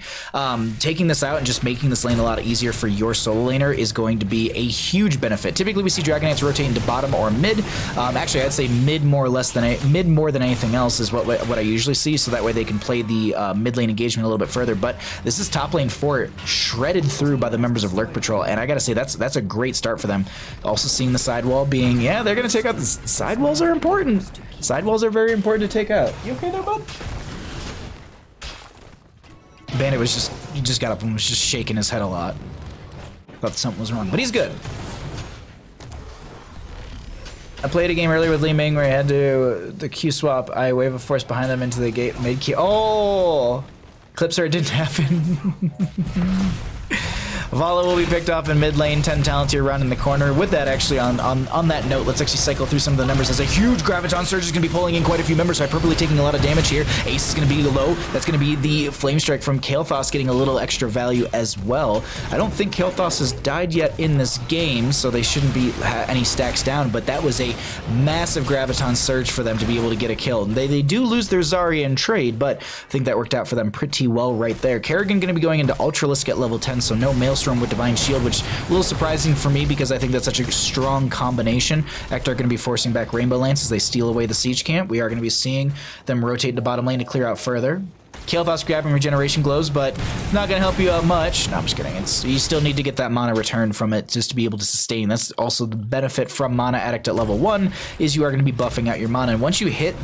Taking this out and just making this lane a lot easier for your solo laner is going to be a huge benefit. Typically, we see Dragon Knights rotating to bottom or mid. Actually, I'd say mid more than anything else is what I usually see, so that way they can play the mid lane engagement a little bit further. But this is top lane 4 shredded through by the members of Lurk Patrol, and I gotta say that's a great start for them. Also seeing the sidewall being, yeah, they're gonna take out the sidewalls are important. Sidewalls are very important to take out. You okay there, bud? Bandit he just got up and was just shaking his head a lot. Thought something was wrong, but he's good. I played a game earlier with Li Ming where I had to the Q swap. I wave a force behind them into the gate mid Q. Oh, Clipser, it didn't happen. Vala will be picked off in mid lane, 10 talent here around in the corner. With that, actually, on that note, let's actually cycle through some of the numbers. As a huge Graviton Surge is going to be pulling in quite a few members. Hyperbole taking a lot of damage here. Ace is going to be low. That's going to be the Flame Strike from Kael'thas getting a little extra value as well. I don't think Kael'thas has died yet in this game, so they shouldn't be any stacks down, but that was a massive Graviton Surge for them to be able to get a kill. They do lose their Zarya in trade, but I think that worked out for them pretty well right there. Kerrigan going to be going into Ultralisk at level 10, so no Maelstrom with Divine Shield, which is a little surprising for me because I think that's such a strong combination. Ektar going to be forcing back Rainbow Lance as they steal away the siege camp. We are going to be seeing them rotate to bottom lane to clear out further. Kael'thas grabbing regeneration glows, but not going to help you out much. No, I'm just kidding. You still need to get that mana return from it just to be able to sustain. That's also the benefit from Mana Addict at level 1 is you are going to be buffing out your mana. And once you hit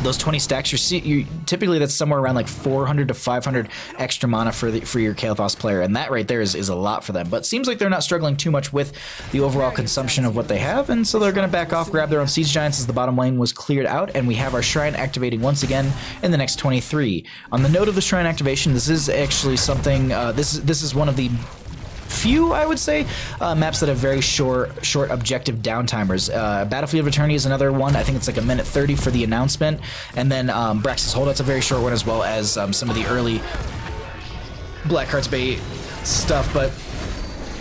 those 20 stacks, you typically that's somewhere around like 400 to 500 extra mana for your Kael'thas player, and that right there is a lot for them. But seems like they're not struggling too much with the overall consumption of what they have, and so they're going to back off, grab their own Siege Giants as the bottom lane was cleared out, and we have our Shrine activating once again in the next 23. On the note of the Shrine activation, this is actually something, this is one of the few, I would say, maps that have very short objective downtimers. Battlefield of Eternity is another one. I think it's like a minute 30 for the announcement. And then Brax's Holdout's a very short one, as well as some of the early Blackheart's Bay stuff. But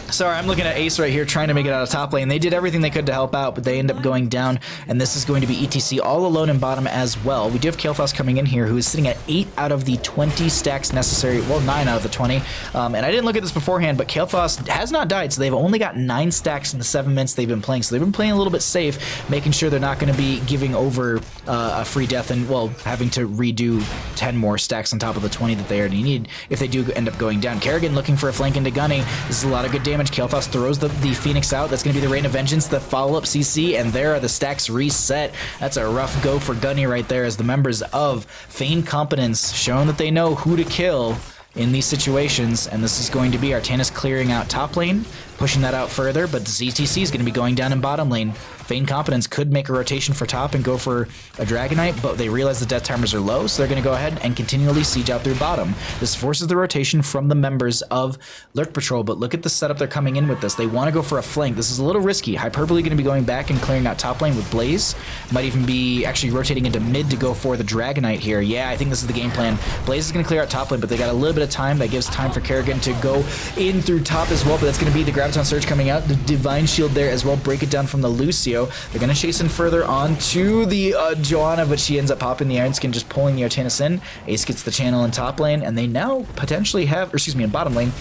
sorry, I'm looking at Ace right here trying to make it out of top lane. They did everything they could to help out, but they end up going down, and this is going to be ETC all alone in bottom as well. We do have Kael'thas coming in here, who is sitting at 8 out of the 20 stacks necessary, well, 9 out of the 20. And I didn't look at this beforehand, but Kael'thas has not died, so they've only got 9 stacks in the 7 minutes they've been playing. So they've been playing a little bit safe, making sure they're not going to be giving over a free death and, well, having to redo 10 more stacks on top of the 20 that they already need if they do end up going down. Kerrigan looking for a flank into Gunny. This is a lot of good damage. Kael'thas throws the Phoenix out. That's going to be the Rain of Vengeance, the follow-up CC, and there are the stacks reset. That's a rough go for Gunny right there, as the members of Feigned Competence showing that they know who to kill in these situations, and this is going to be Artanis clearing out top lane, pushing that out further, but the ZTC is going to be going down in bottom lane. Feigned Competence could make a rotation for top and go for a Dragonite, but they realize the death timers are low, so they're going to go ahead and continually siege out through bottom. This forces the rotation from the members of Lurk Patrol, but look at the setup they're coming in with this. They want to go for a flank. This is a little risky. Hyperbole going to be going back and clearing out top lane with Blaze. Might even be actually rotating into mid to go for the Dragonite here. Yeah, I think this is the game plan. Blaze is going to clear out top lane, but they got a little bit of time. That gives time for Kerrigan to go in through top as well, but that's going to be the Graviton Surge coming out. The Divine Shield there as well. Break it down from the Lucio. They're going to chase in further on to the Joanna, but she ends up popping the Iron Skin, just pulling the Artanis in. Ace gets the channel in top lane, and they now potentially have, or excuse me, in bottom lane,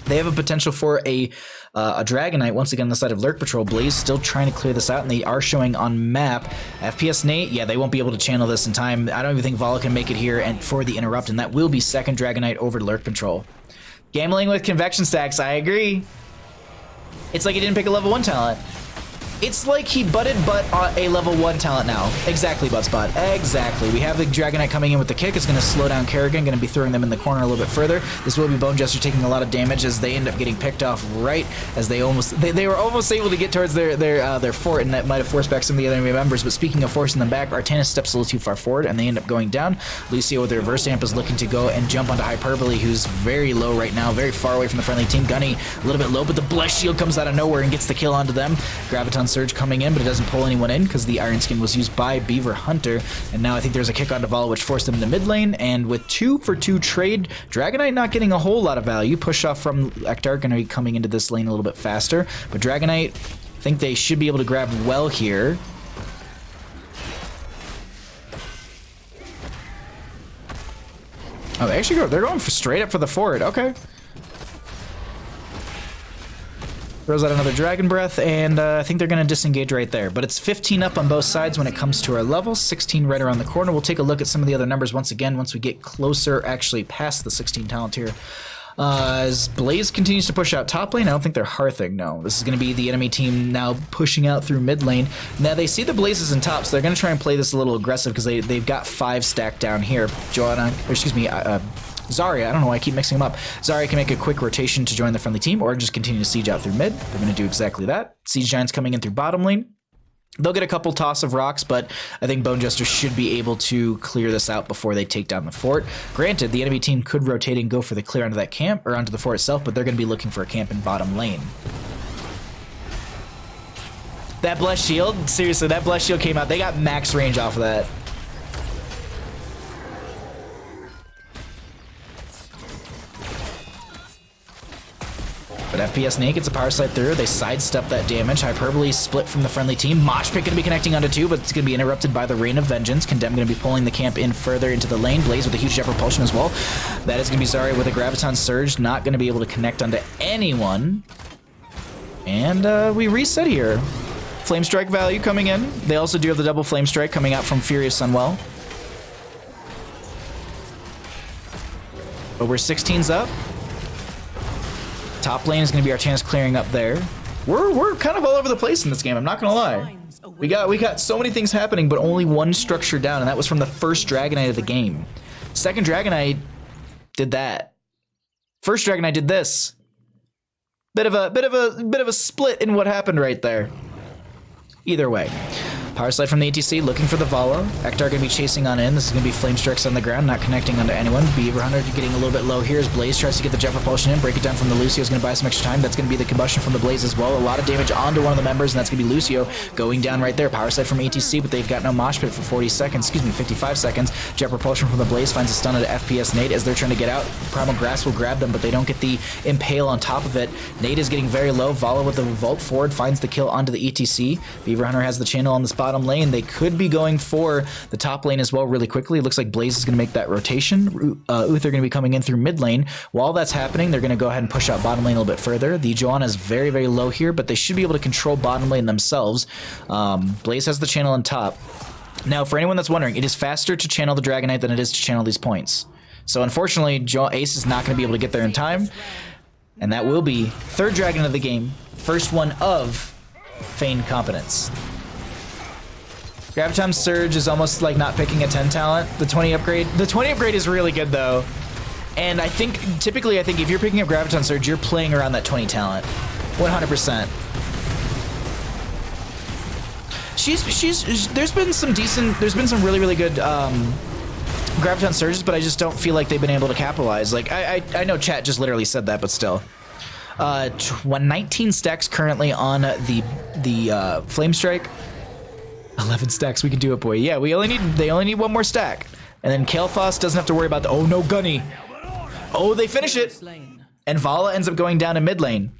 they have a potential for a Dragonite once again on the side of Lurk Patrol. Blaze still trying to clear this out, and they are showing on map. FPS Nate, yeah, they won't be able to channel this in time. I don't even think Vala can make it here and for the interrupt, and that will be second Dragonite over to Lurk Patrol. Gambling with convection stacks, I agree. It's like he didn't pick a level 1 talent. It's like he butted butt on a level 1 talent now. Exactly, Buttspot. Exactly. We have the Dragonite coming in with the kick. It's going to slow down Kerrigan. Going to be throwing them in the corner a little bit further. This will be Bone Jester taking a lot of damage as they end up getting picked off right as they were almost able to get towards their fort, and that might have forced back some of the other enemy members. But speaking of forcing them back, Artanis steps a little too far forward, and they end up going down. Lucio with the reverse amp is looking to go and jump onto Hyperbole, who's very low right now, very far away from the friendly team. Gunny a little bit low, but the Blessed Shield comes out of nowhere and gets the kill onto them. Graviton Surge coming in, but it doesn't pull anyone in because the Iron Skin was used by Beaver Hunter. And now I think there's a kick onto Vala, which forced them into mid lane. And with 2-for-2 trade, Dragonite not getting a whole lot of value. Push off from Ektar, going to be coming into this lane a little bit faster. But Dragonite, I think they should be able to grab well here. Oh, they actually they're going for straight up for the fort. Okay. Throws out another Dragon Breath, and I think they're going to disengage right there. But it's 15 up on both sides when it comes to our levels, 16 right around the corner. We'll take a look at some of the other numbers once again once we get closer, actually past the 16 talent here. As Blaze continues to push out top lane, I don't think they're Hearthing, no. This is going to be the enemy team now pushing out through mid lane. Now they see the Blazes in top, so they're going to try and play this a little aggressive because they've got 5 stacked down here. Joanna, or excuse me, Zarya, I don't know why I keep mixing them up. Zarya can make a quick rotation to join the friendly team or just continue to siege out through mid. They're going to do exactly that. Siege Giants coming in through bottom lane. They'll get a couple toss of rocks, but I think Bone Jester should be able to clear this out before they take down the fort. Granted, the enemy team could rotate and go for the clear onto that camp, or onto the fort itself, but they're going to be looking for a camp in bottom lane. That Blessed Shield, seriously, that Blessed Shield came out. They got max range off of that. But FPS Nate gets a power slide through. They sidestep that damage. Hyperbole split from the friendly team. Mosh Pit going to be connecting onto two, but it's going to be interrupted by the Rain of Vengeance. Condemn going to be pulling the camp in further into the lane. Blaze with a huge jet propulsion as well. That is going to be Zarya with a Graviton Surge. Not going to be able to connect onto anyone. And we reset here. Flame Strike value coming in. They also do have the double Flame Strike coming out from Furious Sunwell. But we're 16s up. Top lane is going to be our chance clearing up there. We're kind of all over the place in this game, I'm not going to lie. We got so many things happening, but only one structure down, and that was from the first Dragonite of the game. Second Dragonite did that. First Dragonite did this. Bit of a split in what happened right there. Either way. Power slide from the ATC, looking for the Vala. Ektar gonna be chasing on in. This is gonna be Flame Strikes on the ground, not connecting onto anyone. Beaver Hunter getting a little bit low here as Blaze tries to get the jet propulsion in. Break it down from the Lucio is gonna buy some extra time. That's gonna be the combustion from the Blaze as well. A lot of damage onto one of the members, and that's gonna be Lucio going down right there. Power slide from ATC, but they've got no mosh pit for 40 seconds, 55 seconds. Jet propulsion from the Blaze finds a stun at FPS Nate as they're trying to get out. Primal Grass will grab them, but they don't get the impale on top of it. Nate is getting very low. Vala with the vault forward finds the kill onto the ETC. Beaver Hunter has the channel on this bottom lane. They could be going for the top lane as well really quickly. It looks like Blaze is going to make that rotation. Uther going to be coming in through mid lane. While that's happening, they're going to go ahead and push out bottom lane a little bit further. The Joanna is very, very low here, but they should be able to control bottom lane themselves. Blaze has the channel on top. Now, for anyone that's wondering, it is faster to channel the Dragonite than it is to channel these points. So unfortunately, Ace is not going to be able to get there in time. And that will be third Dragon of the game. First one of Feigned Competence. Graviton Surge is almost like not picking a 10 talent. The 20 upgrade. The 20 upgrade is really good though. And I think, typically I think if you're picking up Graviton Surge, you're playing around that 20 talent. 100%. There's been some really, really good Graviton Surges, but I just don't feel like they've been able to capitalize. Like, I know chat just literally said that, but still. 19 stacks currently on the Flame Strike. 11 stacks, we can do it, boy. Yeah, they only need one more stack. And then Kael'thas doesn't have to worry about the, oh no, Gunny. Oh, they finish it. And Vala ends up going down in mid lane.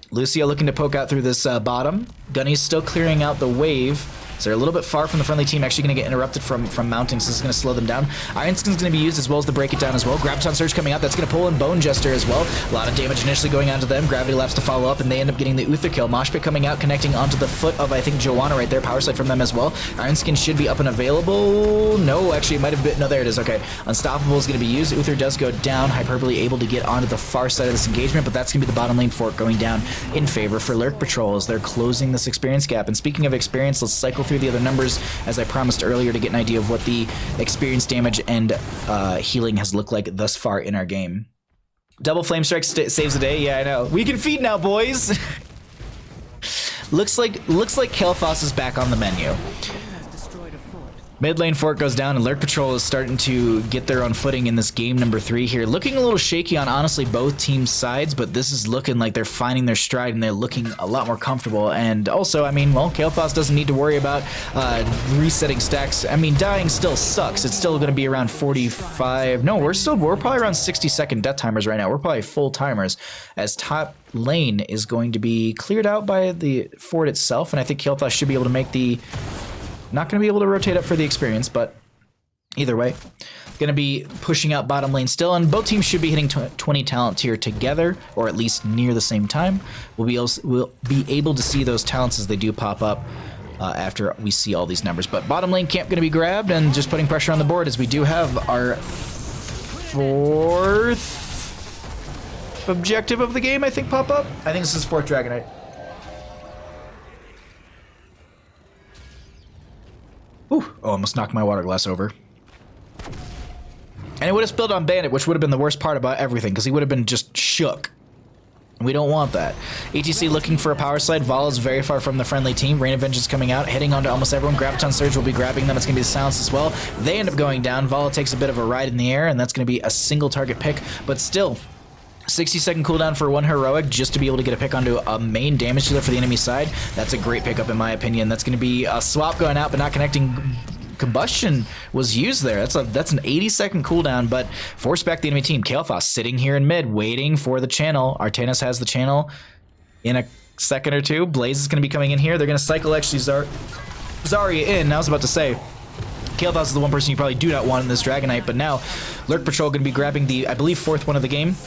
Lucio looking to poke out through this bottom. Gunny's still clearing out the wave. So they're a little bit far from the friendly team, actually going to get interrupted from mounting, so this is going to slow them down. Iron Skin's going to be used as well as to break it down as well. Graviton Surge coming out, that's going to pull in Bone Jester as well. A lot of damage initially going onto them. Gravity Lapse to follow up, and they end up getting the Uther kill. Mosh Pit coming out, connecting onto the foot of, I think, Joanna right there. Power slide from them as well. Iron Skin should be up and available. No, actually, it might have been, no, there it is, okay. Unstoppable is going to be used. Uther does go down. Hyperbole able to get onto the far side of this engagement, but that's going to be the bottom lane fort going down in favor for Lurk Patrol as they're closing this experience gap. And speaking of experience, let's cycle through the other numbers as I promised earlier to get an idea of what the experience damage and healing has looked like thus far in our game. Double Flame Strike saves the day. Yeah, I know. We can feed now, boys. looks like Kael'thas is back on the menu. Mid lane fort goes down, and Lurk Patrol is starting to get their own footing in this game number 3 here. Looking a little shaky on, honestly, both teams' sides, but this is looking like they're finding their stride, and they're looking a lot more comfortable. And also, I mean, well, Kael'thas doesn't need to worry about resetting stacks. I mean, dying still sucks. It's still going to be around 45. No, we're probably around 60-second death timers right now. We're probably full timers, as top lane is going to be cleared out by the fort itself, and I think Kael'thas should be able to make the... Not going to be able to rotate up for the experience, but either way, going to be pushing out bottom lane still, and both teams should be hitting 20 talent tier together, or at least near the same time. We'll be able to see those talents as they do pop up after we see all these numbers. But bottom lane camp going to be grabbed, and just putting pressure on the board as we do have our 4th objective of the game, I think, pop up. I think this is 4th Dragonite. Ooh, oh, almost knocked my water glass over. And it would have spilled on Bandit, which would have been the worst part about everything, because he would have been just shook. And we don't want that. ETC looking for a power slide. Vala is very far from the friendly team. Rain of Vengeance coming out, hitting onto almost everyone. Graviton Surge will be grabbing them. It's going to be the Silence as well. They end up going down. Vala takes a bit of a ride in the air, and that's going to be a single target pick, but still 60-second cooldown for one heroic just to be able to get a pick onto a main damage dealer for the enemy side. That's a great pickup in my opinion. That's going to be a swap going out but not connecting. Combustion was used there. That's an 80-second cooldown, but force back the enemy team. Kael'thas sitting here in mid waiting for the channel. Artanis has the channel in a second or two. Blaze is going to be coming in here. They're going to cycle actually Zarya in. I was about to say Kael'thas is the one person you probably do not want in this Dragonite, but now Lurk Patrol going to be grabbing the, I believe, 4th one of the game.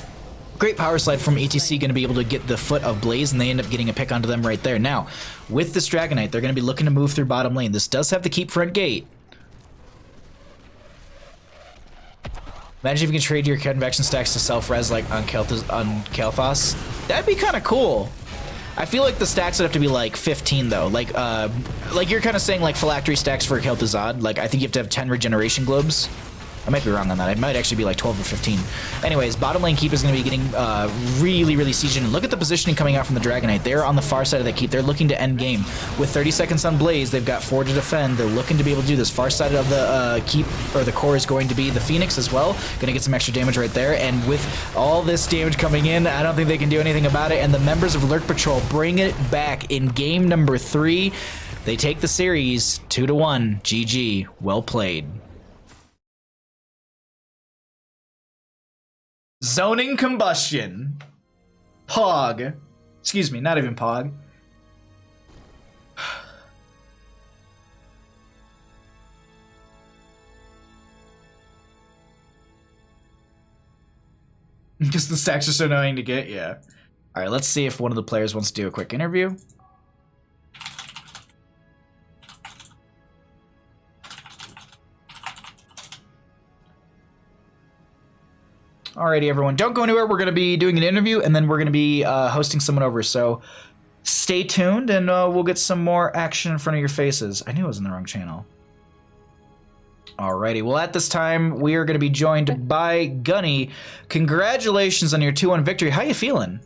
Great power slide from ETC, going to be able to get the foot of Blaze, and they end up getting a pick onto them right there. Now, with this Dragonite, they're going to be looking to move through bottom lane. This does have to keep front gate. Imagine if you can trade your convection stacks to self-res like on Kael'thas. That'd be kind of cool. I feel like the stacks would have to be like 15 though. Like you're kind of saying like phylactery stacks for Kael'thas. Like I think you have to have 10 regeneration globes. I might be wrong on that. It might actually be like 12 or 15. Anyways, bottom lane keep is going to be getting really sieged in. Look at the positioning coming out from the Dragonite. They're on the far side of that keep. They're looking to end game. With 30 seconds on Blaze, they've got 4 to defend. They're looking to be able to do this. Far side of the keep, or the core, is going to be the Phoenix as well. Going to get some extra damage right there. And with all this damage coming in, I don't think they can do anything about it. And the members of Lurk Patrol bring it back in game number 3. They take the series 2-1. GG. Well played. Zoning Combustion. Pog. Excuse me, not even Pog. Because the stacks are so annoying to get, yeah. Alright, let's see if one of the players wants to do a quick interview. Alrighty, everyone. Don't go anywhere. We're going to be doing an interview, and then we're going to be hosting someone over. So stay tuned, and we'll get some more action in front of your faces. I knew I was in the wrong channel. Alrighty. Well, at this time, we are going to be joined by Gunny. Congratulations on your 2-1 victory. How you feeling?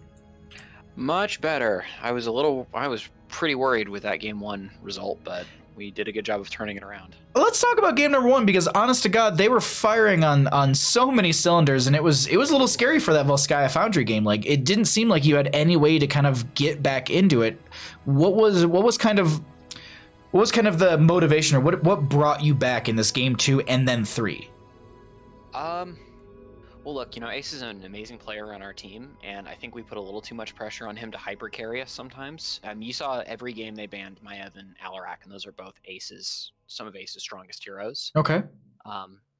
Much better. I was pretty worried with that game 1 result, but we did a good job of turning it around. Let's talk about game number 1, because honest to God, they were firing on so many cylinders, and it was a little scary for that Volskaya Foundry game. Like, it didn't seem like you had any way to kind of get back into it. What was kind of the motivation, or what brought you back in this game 2 and then 3? Well, look, Ace is an amazing player on our team, and I think we put a little too much pressure on him to hyper carry us sometimes. You saw every game they banned Maiev and Alarak, and those are both some of Ace's strongest heroes. Okay.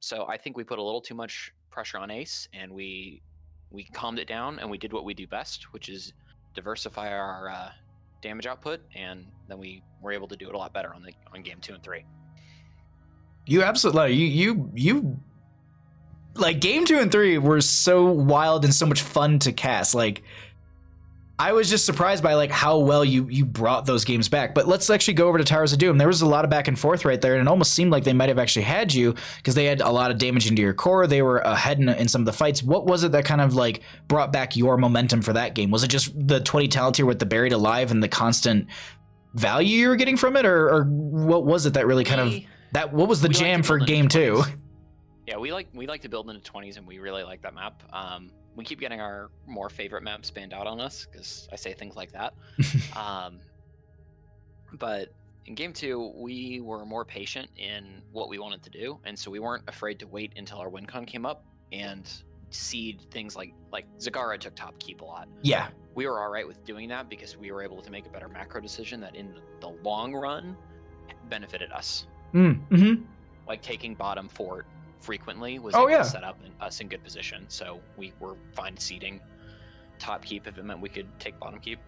So I think we put a little too much pressure on Ace, and we calmed it down, and we did what we do best, which is diversify our damage output, and then we were able to do it a lot better on game 2 and 3. You absolutely you like game 2 and 3 were so wild and so much fun to cast. Like, I was just surprised by like how well you brought those games back. But let's actually go over to Towers of Doom. There was a lot of back and forth right there, and it almost seemed like they might have actually had you because they had a lot of damage into your core. They were ahead in some of the fights. What was it that kind of like brought back your momentum for that game? Was it just the 20 talent tier with the Buried Alive and the constant value you were getting from it, or what was it that really kind of what was the jam for game 2? Yeah, we like to build into 20s, and we really like that map. We keep getting our more favorite maps banned out on us because I say things like that. But in game 2, we were more patient in what we wanted to do, and so we weren't afraid to wait until our win con came up and seed things like Zagara took top keep a lot. Yeah. We were all right with doing that because we were able to make a better macro decision that in the long run benefited us. Mm-hmm. Like taking bottom fort frequently was able to set up us in good position, so we were fine seeding top keep if it meant we could take bottom keep.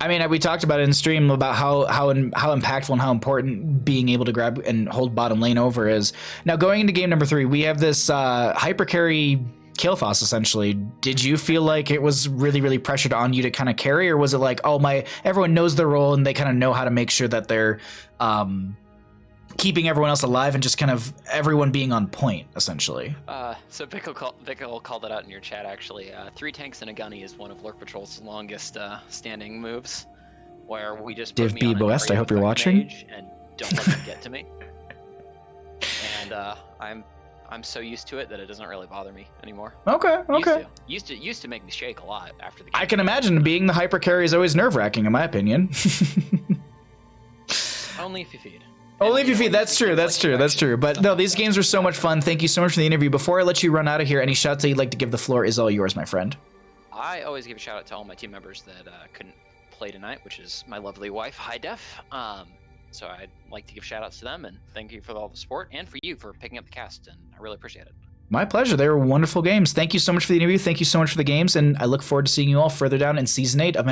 I mean, we talked about it in stream about how impactful and how important being able to grab and hold bottom lane over is. Now, going into game number 3, we have this hyper carry Kael'thas essentially. Did you feel like it was really pressured on you to kind of carry, or was it like, everyone knows their role and they kind of know how to make sure that they're keeping everyone else alive and just kind of everyone being on point, essentially. So Vickle called it out in your chat, actually. 3 tanks and a gunny is one of Lurk Patrol's longest standing moves, where we just put Div me B on an West, I area hope with you're my watching. mage and don't let them get to me. And I'm so used to it that it doesn't really bother me anymore. Okay, okay. Used to make me shake a lot after the game. I can imagine being the hyper carry is always nerve-wracking, in my opinion. Only if you feed. Only And, if you know, feed. That's true. That's true. That's true. But no, these games were so much fun. Thank you so much for the interview. Before I let you run out of here, any shouts that you'd like to give? The floor is all yours, my friend. I always give a shout out to all my team members that couldn't play tonight, which is my lovely wife, High Def. So I'd like to give shout outs to them and thank you for all the support and for you for picking up the cast, and I really appreciate it. My pleasure. They were wonderful games. Thank you so much for the interview. Thank you so much for the games, and I look forward to seeing you all further down in Season 8 of